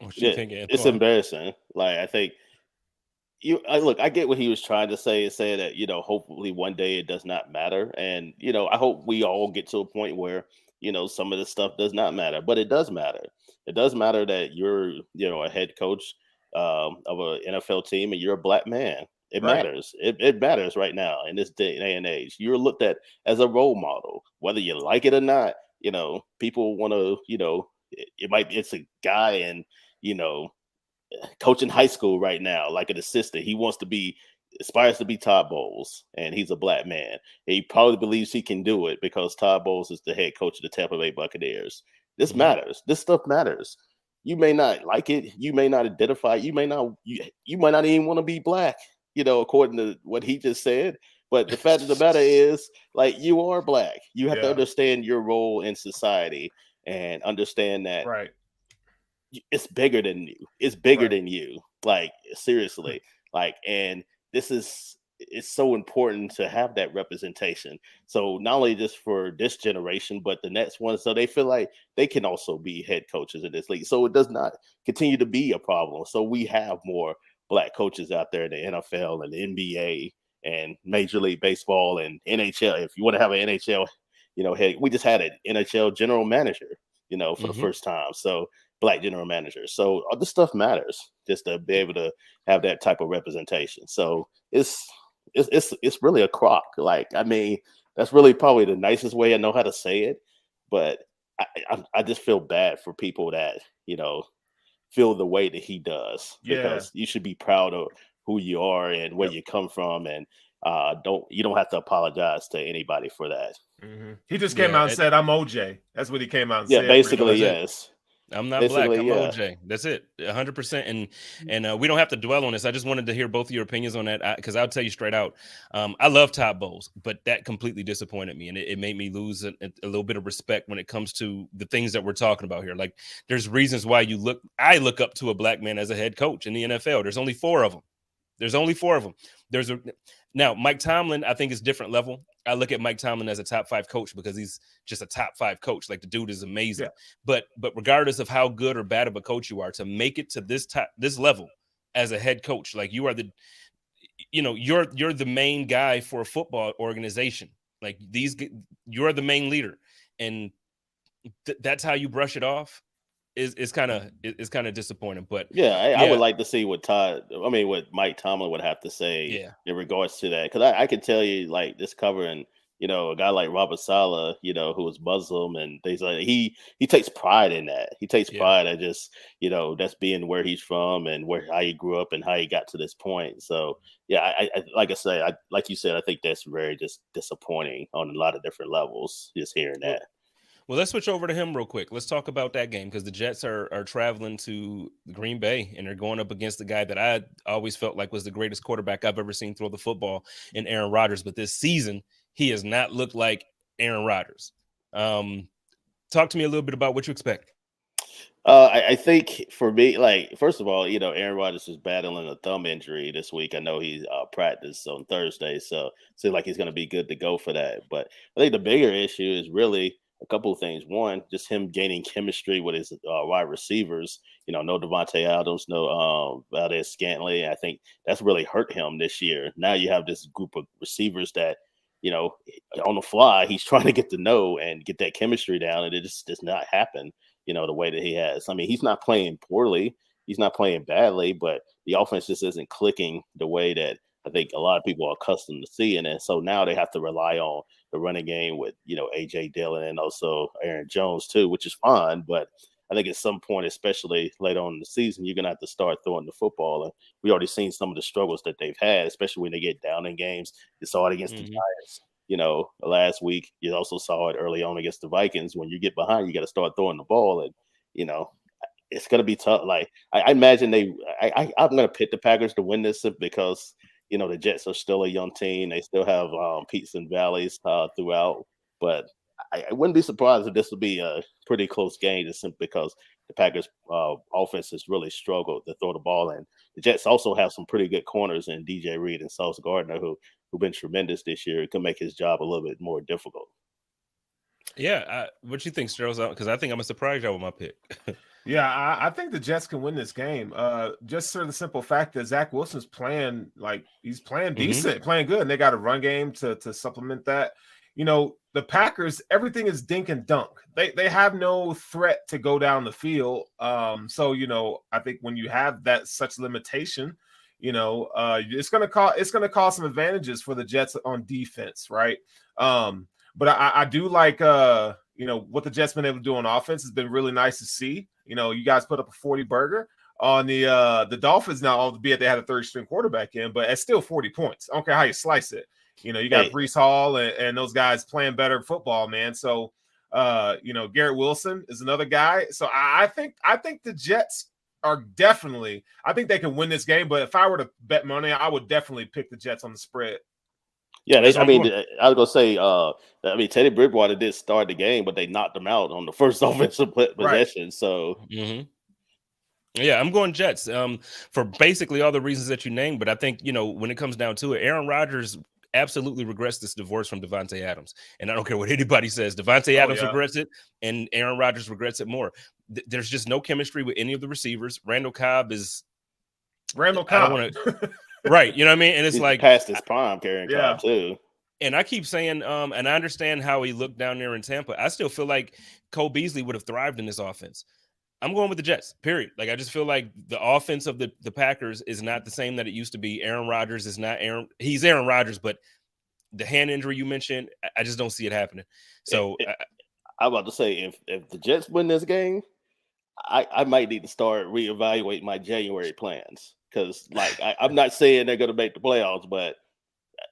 It's embarrassing. Like, I think I get what he was trying to say that, hopefully one day it does not matter. And, I hope we all get to a point where, some of this stuff does not matter, but it does matter. It does matter that you're, a head coach of an NFL team and you're a Black man. It matters. It matters right now in this day and age. You're looked at as a role model, whether you like it or not. People want to, it's a guy and, coaching high school right now, like an assistant. He aspires to be Todd Bowles, and he's a Black man. He probably believes he can do it because Todd Bowles is the head coach of the Tampa Bay Buccaneers. This matters. This stuff matters. You may not like it. You may not identify. You might not even want to be Black, according to what he just said. But the fact of the matter is, like, you are Black. You have to understand your role in society and understand that it's bigger than you. It's bigger than you. Like, seriously. Like, and it's so important to have that representation. So not only just for this generation, but the next one, so they feel like they can also be head coaches in this league. So it does not continue to be a problem. So we have more black coaches out there in the NFL and the NBA and Major League Baseball and NHL. If you want to have an NHL, head, we just had an NHL general manager, for the first time. So black general manager. So all this stuff matters just to be able to have that type of representation. So it's really a crock. Like, I mean, that's really probably the nicest way I know how to say it. But I just feel bad for people that, feel the way that he does, because you should be proud of who you are and where you come from. And you don't have to apologize to anybody for that. Mm-hmm. He just came out and said, "I'm OJ." That's what he came out and said. Basically, yes. I'm not black. I'm OJ. That's it. 100%. And we don't have to dwell on this. I just wanted to hear both of your opinions on that, because I'll tell you straight out. I love Todd Bowles, but that completely disappointed me, and it made me lose a little bit of respect when it comes to the things that we're talking about here. Like, there's reasons why I look up to a black man as a head coach in the NFL. There's only 4 of them. Now, Mike Tomlin, I think, is different level. I look at Mike Tomlin as a top 5 coach because he's just a top 5 coach. Like, the dude is amazing. Yeah. But regardless of how good or bad of a coach you are, to make it to this level as a head coach, like, you are you're the main guy for a football organization. Like, you're the main leader, and that's how you brush it off. It's kind of disappointing. But I would like to see what Mike Tomlin would have to say in regards to that, because I can tell you, like, this covering, a guy like Robert Saleh, who was Muslim, and things like that, he takes pride in that. He takes pride in just, that's being where he's from and how he grew up and how he got to this point. So I like I say, like you said, I think that's very just disappointing on a lot of different levels, just hearing that. Well, let's switch over to him real quick. Let's talk about that game, because the Jets are traveling to Green Bay, and they're going up against the guy that I always felt like was the greatest quarterback I've ever seen throw the football, in Aaron Rodgers. But this season, he has not looked like Aaron Rodgers. Talk to me a little bit about what you expect. I think for me, like, first of all, Aaron Rodgers is battling a thumb injury this week. I know he practiced on Thursday, so it seems like he's going to be good to go for that. But I think the bigger issue is really a couple of things. One, just him gaining chemistry with his wide receivers. No Devontae Adams, no Valdez Scantling. I think that's really hurt him this year. Now you have this group of receivers that, on the fly, he's trying to get to know and get that chemistry down, and it just does not happen, the way that he has. I mean, he's not playing poorly. He's not playing badly, but the offense just isn't clicking the way that I think a lot of people are accustomed to seeing it. So now they have to rely on the running game with, A.J. Dillon and also Aaron Jones too, which is fine. But I think at some point, especially later on in the season, you're going to have to start throwing the football. And we already seen some of the struggles that they've had, especially when they get down in games. You saw it against the Giants, last week. You also saw it early on against the Vikings. When you get behind, you got to start throwing the ball. And, it's going to be tough. Like, I imagine I'm going to pick the Packers to win this because – the Jets are still a young team. They still have peaks and valleys throughout. But I wouldn't be surprised if this would be a pretty close game, just simply because the Packers' offense has really struggled to throw the ball in. The Jets also have some pretty good corners in DJ Reed and Sauce Gardner, who've been tremendous this year. It can make his job a little bit more difficult. Yeah. What you think, Sterling? Because I think I'm going to surprise y'all with my pick. Yeah, I think the Jets can win this game. Just for the simple fact that Zach Wilson's playing, like, he's playing decent, playing good, and they got a run game to supplement that. The Packers, everything is dink and dunk. They have no threat to go down the field. So I think when you have that such limitation, it's gonna cause some advantages for the Jets on defense, right? But I do like what the Jets been able to do on offense has been really nice to see. You guys put up a 40 burger on the Dolphins now, albeit they had a third string quarterback in, but it's still 40 points. I don't care how you slice it. You got Breece Hall and those guys playing better football, man. So, Garrett Wilson is another guy. So I think the Jets are definitely, I think they can win this game. But if I were to bet money, I would definitely pick the Jets on the spread. Yeah, I was going to say, Teddy Bridgewater did start the game, but they knocked him out on the first offensive possession. Right. So, yeah, I'm going Jets for basically all the reasons that you named. But I think, when it comes down to it, Aaron Rodgers absolutely regrets this divorce from Devontae Adams. And I don't care what anybody says. Devontae Adams regrets it, and Aaron Rodgers regrets it more. There's just no chemistry with any of the receivers. Randall Cobb is Randall I don't Cobb. want to. Right. You know what I mean? And it's He's like past his prime carrying Cobb too. And I keep saying, and I understand how he looked down there in Tampa. I still feel like Cole Beasley would have thrived in this offense. I'm going with the Jets, period. Like, I just feel like the offense of the Packers is not the same that it used to be. Aaron Rodgers is not he's Aaron Rodgers, but the hand injury you mentioned, I just don't see it happening. So I'm about to say, if the Jets win this game, I might need to start reevaluating my January plans. Because, like, I'm not saying they're going to make the playoffs, but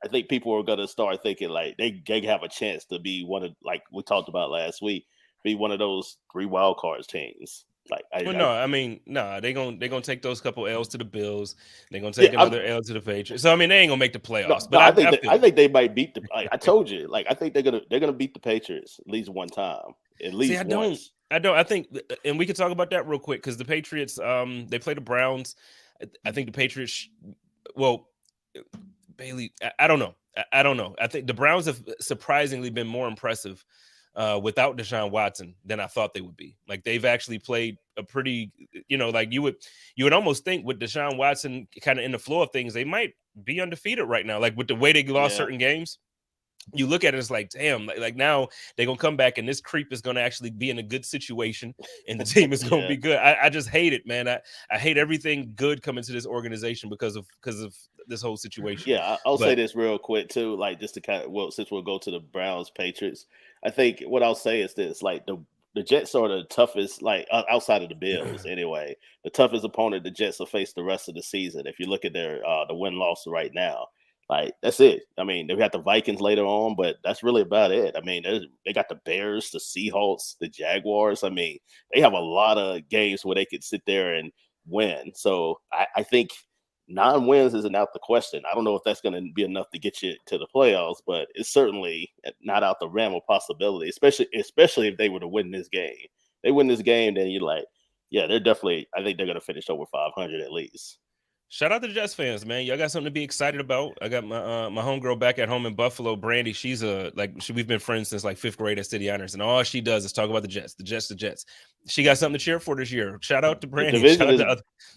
I think people are going to start thinking, like, they have a chance to be one of, like we talked about last week, be one of those 3 wild cards teams. Like, they're gonna take those couple L's to the Bills. They're gonna take another L to the Patriots. So I mean, they ain't gonna make the playoffs. I think they might beat the. Like, I told you, like, I think they're gonna beat the Patriots at least one time. At least once. I don't. I think, and we can talk about that real quick because the Patriots, they play the Browns. I think the Patriots. Well, Bailey, I don't know. I don't know. I think the Browns have surprisingly been more impressive without Deshaun Watson than I thought they would be. Like, they've actually played a pretty, like you would almost think with Deshaun Watson kind of in the flow of things, they might be undefeated right now. Like, with the way they lost certain games, you look at it, it's like, damn, like now they're going to come back and this creep is going to actually be in a good situation and the team is going to be good. I just hate it, man. I hate everything good coming to this organization because of this whole situation. Yeah, I'll say this real quick too, like, just to kind of, since we'll go to the Browns Patriots, I think what I'll say is this: like, the Jets are the toughest, like, outside of the Bills anyway, the toughest opponent the Jets will face the rest of the season. If you look at their the win-loss right now, like, that's it. I mean, they've got the Vikings later on, but that's really about it. I mean, they got the Bears, the Seahawks, the Jaguars. I mean, they have a lot of games where they could sit there and win. So I think 9 wins isn't out the question. I don't know if that's going to be enough to get you to the playoffs, but it's certainly not out the realm of possibility, especially if they were to win this game. They win this game, then you're like, yeah, they're definitely, I think they're going to finish over 500 at least. Shout out to the Jets fans, man. Y'all got something to be excited about. I got my homegirl back at home in Buffalo, Brandy. She's we've been friends since like 5th grade at City Honors, and all she does is talk about the Jets. She got something to cheer for this year. Shout out to Brandy.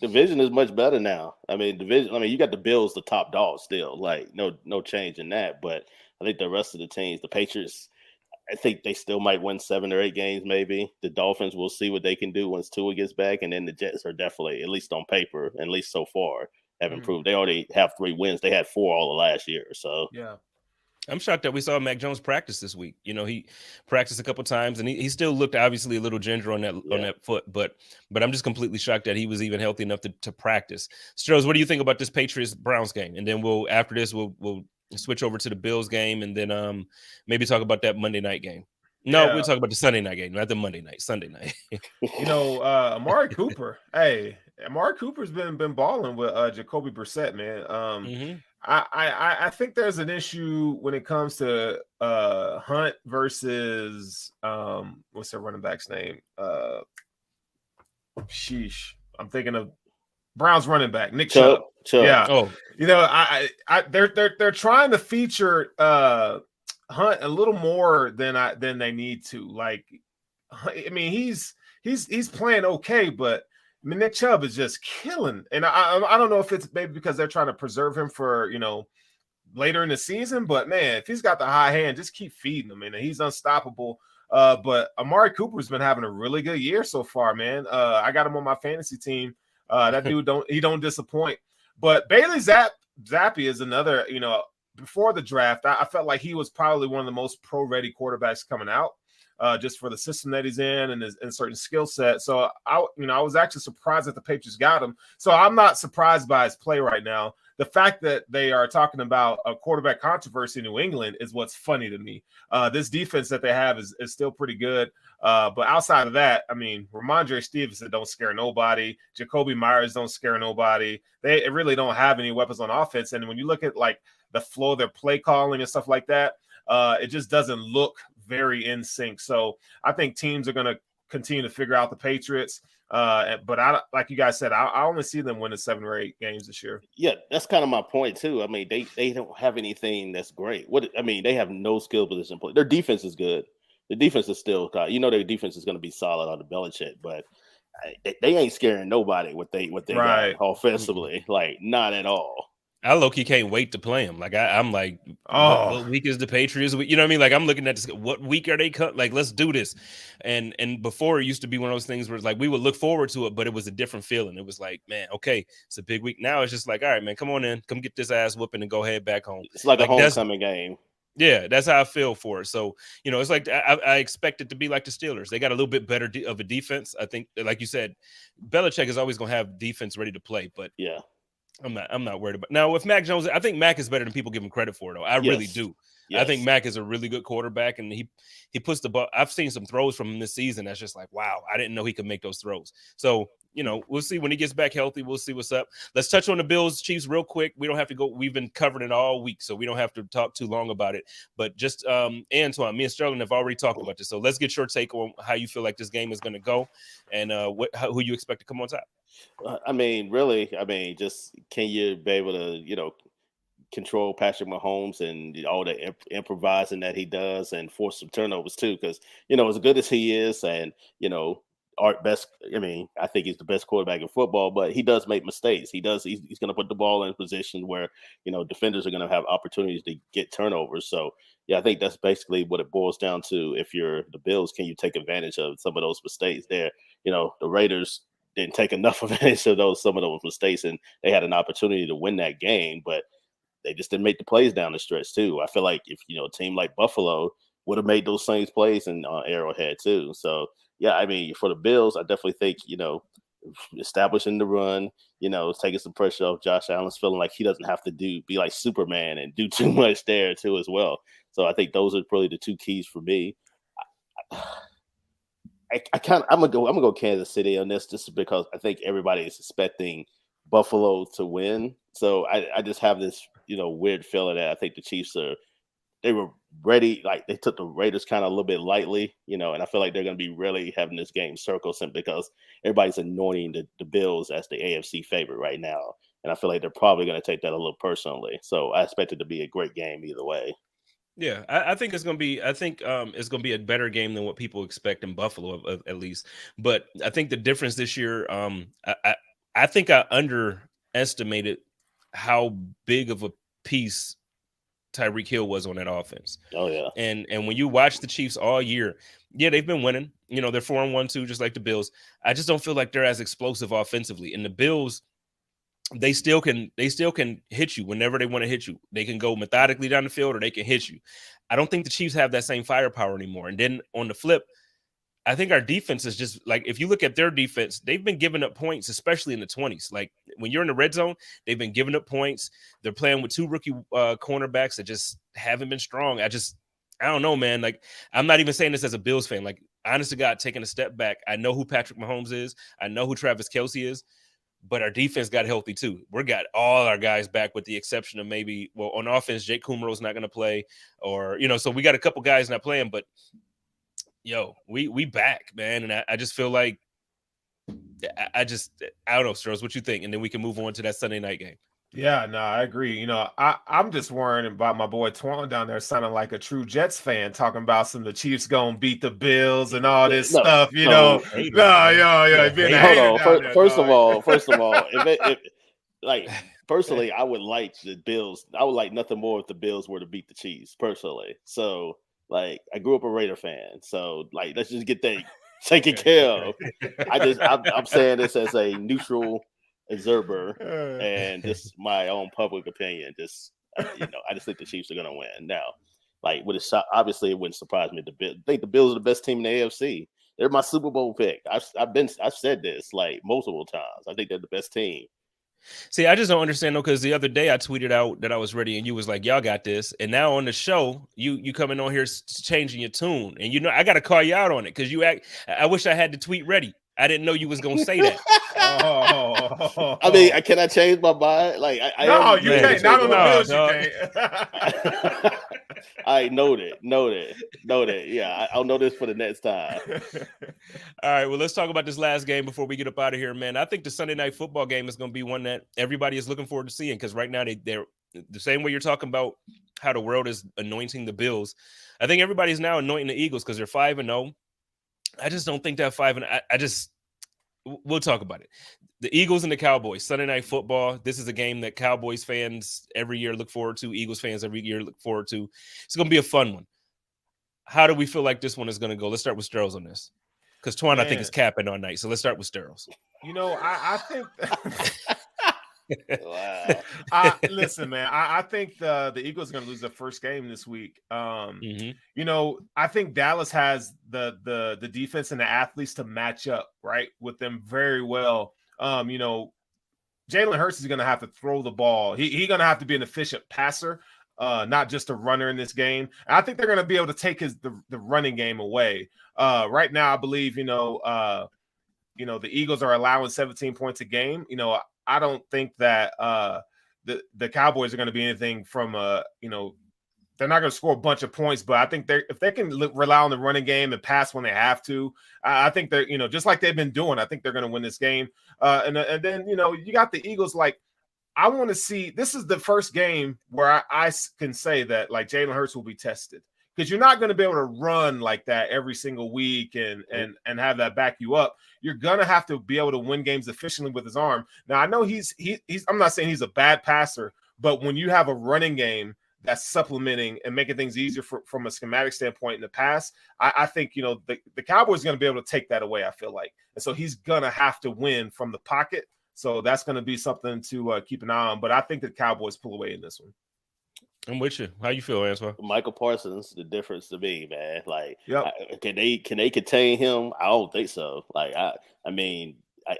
Division is much better now. I mean, you got the Bills, the top dog still. Like, no change in that. But I think the rest of the teams, the Patriots, I think they still might win 7 or 8 games, maybe. The Dolphins, will see what they can do once Tua gets back. And then the Jets are definitely, at least on paper, at least so far, have improved. They already have 3 wins. They had 4 all of last year. So, yeah. I'm shocked that we saw Mac Jones practice this week. He practiced a couple times, and he still looked obviously a little ginger on that foot. But I'm just completely shocked that he was even healthy enough to practice. Strohs, what do you think about this Patriots-Browns game? And then after this, we'll switch over to the Bills game, and then maybe talk about that Monday night game. No, we'll talk about the Sunday night game, not the Monday night, Sunday night. Amari Cooper. Hey, Amari Cooper's been balling with Jacoby Brissett, man. I think there's an issue when it comes to Hunt versus what's their running back's name? I'm thinking of Browns running back, Nick Chubb. Yeah. Oh, they're trying to feature Hunt a little more than they need to. Like, I mean, he's playing okay, but I mean, Nick Chubb is just killing. And I don't know if it's maybe because they're trying to preserve him for, later in the season, but man, if he's got the high hand, just keep feeding him, and he's unstoppable. But Amari Cooper's been having a really good year so far, man. I got him on my fantasy team. That dude don't disappoint. But Bailey Zappi is another, before the draft, I felt like he was probably one of the most pro-ready quarterbacks coming out, just for the system that he's in and certain skill set. So I was actually surprised that the Patriots got him. So I'm not surprised by his play right now. The fact that they are talking about a quarterback controversy in New England is what's funny to me. This defense that they have is still pretty good. But outside of that, I mean, Ramondre Stevenson don't scare nobody. Jacoby Myers don't scare nobody. They really don't have any weapons on offense. And when you look at like the flow of their play calling and stuff like that, it just doesn't look very in sync. So I think teams are going to continue to figure out the Patriots. But I, like you guys said, I only see them winning 7 or 8 games this year. Yeah, that's kind of my point too. I mean, they don't have anything that's great. They have no skill position play. Their defense is good. The defense is still, their defense is going to be solid on the Belichick, but they ain't scaring nobody what they Right. got offensively, like not at all. I low-key can't wait to play them. Like I'm like, Oh. what week is the Patriots? You know what I mean? Like I'm looking at this. What week are they cut? Like let's do this. And before it used to be one of those things where it's like we would look forward to it, but it was a different feeling. It was like, man, okay, it's a big week. Now it's just like, all right, man, come on in, come get this ass whooping and go head back home. It's like a homecoming game. Yeah, that's how I feel for it. So, you know, it's like I expect it to be like the Steelers. They got a little bit better of a defense. I think, like you said, Belichick is always going to have defense ready to play. But yeah, I'm not worried about. Now with Mac Jones, I think Mac is better than people give him credit for. Though I really do. Yes. I think Mac is a really good quarterback, and he puts the ball. I've seen some throws from him this season that's just like, wow, I didn't know he could make those throws. So, you know, we'll see when he gets back healthy. We'll see what's up. Let's touch on the Bills Chiefs real quick. We don't have to go. We've been covering it all week, so we don't have to talk too long about it. But just Antoine, me and Sterling have already talked about this. So let's get your take on how you feel like this game is going to go, and who you expect to come on top. I mean, really, just can you be able to, you know, control Patrick Mahomes and all the improvising that he does and force some turnovers too? Because, you know, as good as he is, and, you know, I think he's the best quarterback in football, but he does make mistakes. He's going to put the ball in a position where, you know, defenders are going to have opportunities to get turnovers. So, yeah, I think that's basically what it boils down to. If you're the Bills, can you take advantage of some of those mistakes there? You know, the Raiders didn't take enough advantage of some of those mistakes, and they had an opportunity to win that game, but they just didn't make the plays down the stretch too. I feel like if, you know, a team like Buffalo would have made those same plays in Arrowhead too. So, yeah, I mean, for the Bills, I definitely think, you know, establishing the run, you know, taking some pressure off Josh Allen's, feeling like he doesn't have to be like Superman and do too much there too as well. So I think those are probably the two keys for me. I'm gonna go Kansas City on this, just because I think everybody is expecting Buffalo to win. So I just have this, you know, weird feeling that I think the Chiefs they were ready. Like they took the Raiders kind of a little bit lightly, you know, and I feel like they're going to be really having this game circle simply because everybody's anointing the Bills as the AFC favorite right now. And I feel like they're probably going to take that a little personally. So I expect it to be a great game either way. Yeah, I think it's going to be. I think it's going to be a better game than what people expect in Buffalo, at least. But I think the difference this year, I think I underestimated how big of a piece Tyreek Hill was on that offense. Oh yeah. And when you watch the Chiefs all year, yeah, they've been winning. You know, they're 4-1 too, just like the Bills. I just don't feel like they're as explosive offensively. And the Bills, they still can hit you whenever they want to hit you. They can go methodically down the field, or they can hit you. I don't think the Chiefs have that same firepower anymore. And then on the flip, I think our defense is just like, if you look at their defense, they've been giving up points, especially in the 20s. Like when you're in the red zone, they've been giving up points. They're playing with two rookie cornerbacks that just haven't been strong. I don't know, man. Like, I'm not even saying this as a Bills fan. Like, honest to God, taking a step back, I know who Patrick Mahomes is. I know who Travis Kelce is. But our defense got healthy too. We got all our guys back, with the exception of maybe, well, on offense, Jake Kumero's not going to play, or, you know, so we got a couple guys not playing, but yo, we back, man. And I just feel like I don't know, Strohs, what you think? And then we can move on to that Sunday night game. Yeah, no, I agree. You know, I'm just worrying about my boy Twan down there sounding like a true Jets fan, talking about the Chiefs gonna beat the Bills and all this stuff. You know, First of all, if personally, I would like the Bills. I would like nothing more if the Bills were to beat the Chiefs, personally. So, like, I grew up a Raider fan, so like, let's just get that taken care of. I'm saying this as a neutral observer and just my own public opinion. Just you know, I just think the Chiefs are gonna win. Now, like, obviously it wouldn't surprise me. I think the Bills are the best team in the AFC. They're my Super Bowl pick. I've said this like multiple times. I think they're the best team. See, I just don't understand though, because the other day I tweeted out that I was ready, and you was like, "Y'all got this." And now on the show, you coming on here changing your tune, and you know I got to call you out on it because you act. I wish I had the tweet ready. I didn't know you was gonna say that. I mean, can I change my mind? Like, you can't. Not on the Bills, you can't. I noted. Yeah, I'll know this for the next time. All right, well, let's talk about this last game before we get up out of here, man. I think the Sunday night football game is going to be one that everybody is looking forward to seeing, because right now they're the same way you're talking about how the world is anointing the Bills. I think everybody's now anointing the Eagles because they're 5-0. I just don't think that 5-0. we'll talk about it. The Eagles and the Cowboys, Sunday Night Football. This is a game that Cowboys fans every year look forward to. Eagles fans every year look forward to. It's going to be a fun one. How do we feel like this one is going to go? Let's start with Sterles on this. Because Twan, I think, is capping all night. So let's start with Sterles. I think Wow. Listen, man, I think the Eagles are going to lose their first game this week. I think Dallas has the defense and the athletes to match up, right, with them very well. Jalen Hurts is going to have to throw the ball. He's going to have to be an efficient passer, not just a runner in this game. And I think they're going to be able to take the running game away. Right now, I believe, the Eagles are allowing 17 points a game. I don't think that the Cowboys are going to be anything from they're not going to score a bunch of points, but I think if they can rely on the running game and pass when they have to, I think they're, just like they've been doing, I think they're going to win this game. And then, you got the Eagles. Like, I want to see, this is the first game where I can say that, like, Jalen Hurts will be tested, because you're not going to be able to run like that every single week and have that back you up. You're going to have to be able to win games efficiently with his arm. Now, I know he's I'm not saying he's a bad passer, but when you have a running game that's supplementing and making things easier from a schematic standpoint in the pass, I think, the Cowboys are going to be able to take that away, I feel like. And so he's going to have to win from the pocket. So that's going to be something to keep an eye on. But I think the Cowboys pull away in this one. I'm with you. How you feel, Antoine? Michael Parsons, the difference to me, man. Like, yep. Can they contain him? I don't think so. Like, I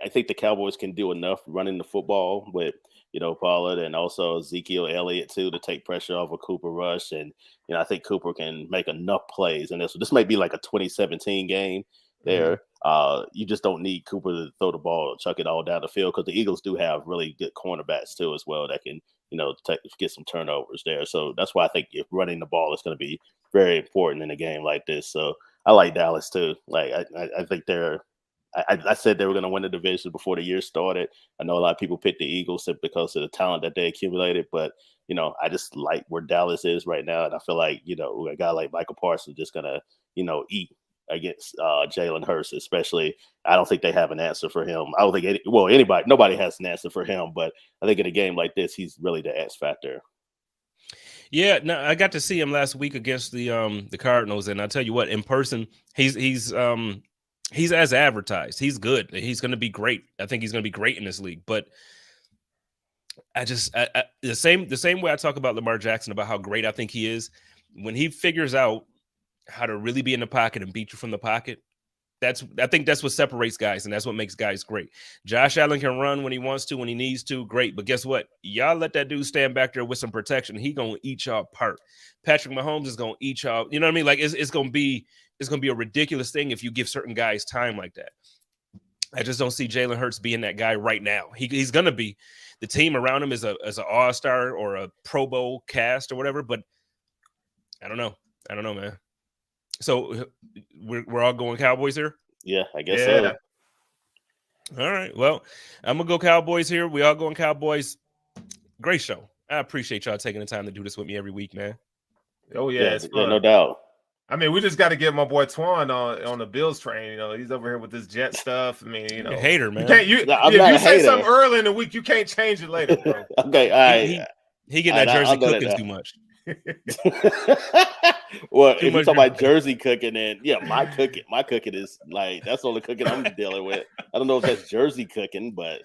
think the Cowboys can do enough running the football with, Pollard and also Ezekiel Elliott too, to take pressure off of Cooper Rush. And, I think Cooper can make enough plays. And this might be like a 2017 game there. You just don't need Cooper to throw the ball, chuck it all down the field, because the Eagles do have really good cornerbacks too as well that can, get some turnovers there. So that's why I think if running the ball is going to be very important in a game like this. So I like Dallas too. Like, I think I said they were going to win the division before the year started. I know a lot of people picked the Eagles because of the talent that they accumulated, but, I just like where Dallas is right now. And I feel like, a guy like Michael Parsons just going to, eat against Jalen Hurts, especially. I don't think they have an answer for him. I don't think nobody has an answer for him, but I think in a game like this, he's really the X factor. Yeah, no, I got to see him last week against the Cardinals, and I'll tell you what, in person, he's as advertised. He's good. He's going to be great. I think he's going to be great in this league. But the same way I talk about Lamar Jackson, about how great I think he is, when he figures out how to really be in the pocket and beat you from the pocket, I think that's what separates guys, and that's what makes guys great. Josh Allen can run when he wants to, when he needs to, great. But guess what? Y'all let that dude stand back there with some protection. He gonna eat y'all apart. Patrick Mahomes is gonna eat y'all. You know what I mean? Like, it's gonna be a ridiculous thing if you give certain guys time like that. I just don't see Jalen Hurts being that guy right now. He's gonna be. The team around him is an all-star or a Pro Bowl cast or whatever. But I don't know, man. So we're all going Cowboys here? Yeah, I guess so. All right. Well, I'm going to go Cowboys here. We all going Cowboys. Great show. I appreciate y'all taking the time to do this with me every week, man. Oh, yeah. It's fun. No doubt. I mean, we just got to get my boy Twan on the Bills train. He's over here with this Jet stuff. I mean, You're a hater, man. If you say something early in the week, you can't change it later, bro. Okay, all right. He getting that jersey cooking too much. Well, if you're talking about jersey cooking, then my cooking is like, that's all the cooking I'm dealing with. I don't know if that's jersey cooking, but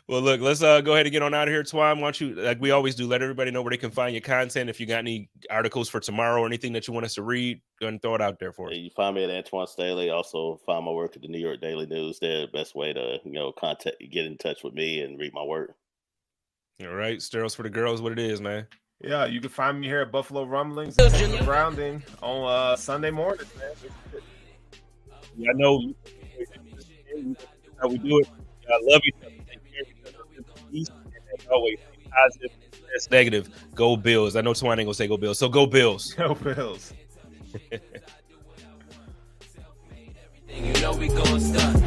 well, look, let's go ahead and get on out of here. Twan, why don't you, like we always do, let everybody know where they can find your content. If you got any articles for tomorrow or anything that you want us to read, go ahead and throw it out there for us. You find me at Antoine Staley. Also find my work at the New York Daily News. They're the best way to get in touch with me and read my work. All right, Sterles for the girls, what it is, man. Yeah, you can find me here at Buffalo Rumblings and Grounding on Sunday morning, man. Yeah, I know how we do it. I love each other. And always positive, less negative. Go Bills. I know Twan ain't gonna say go Bills, so go Bills. Go Bills. You know we gon' start.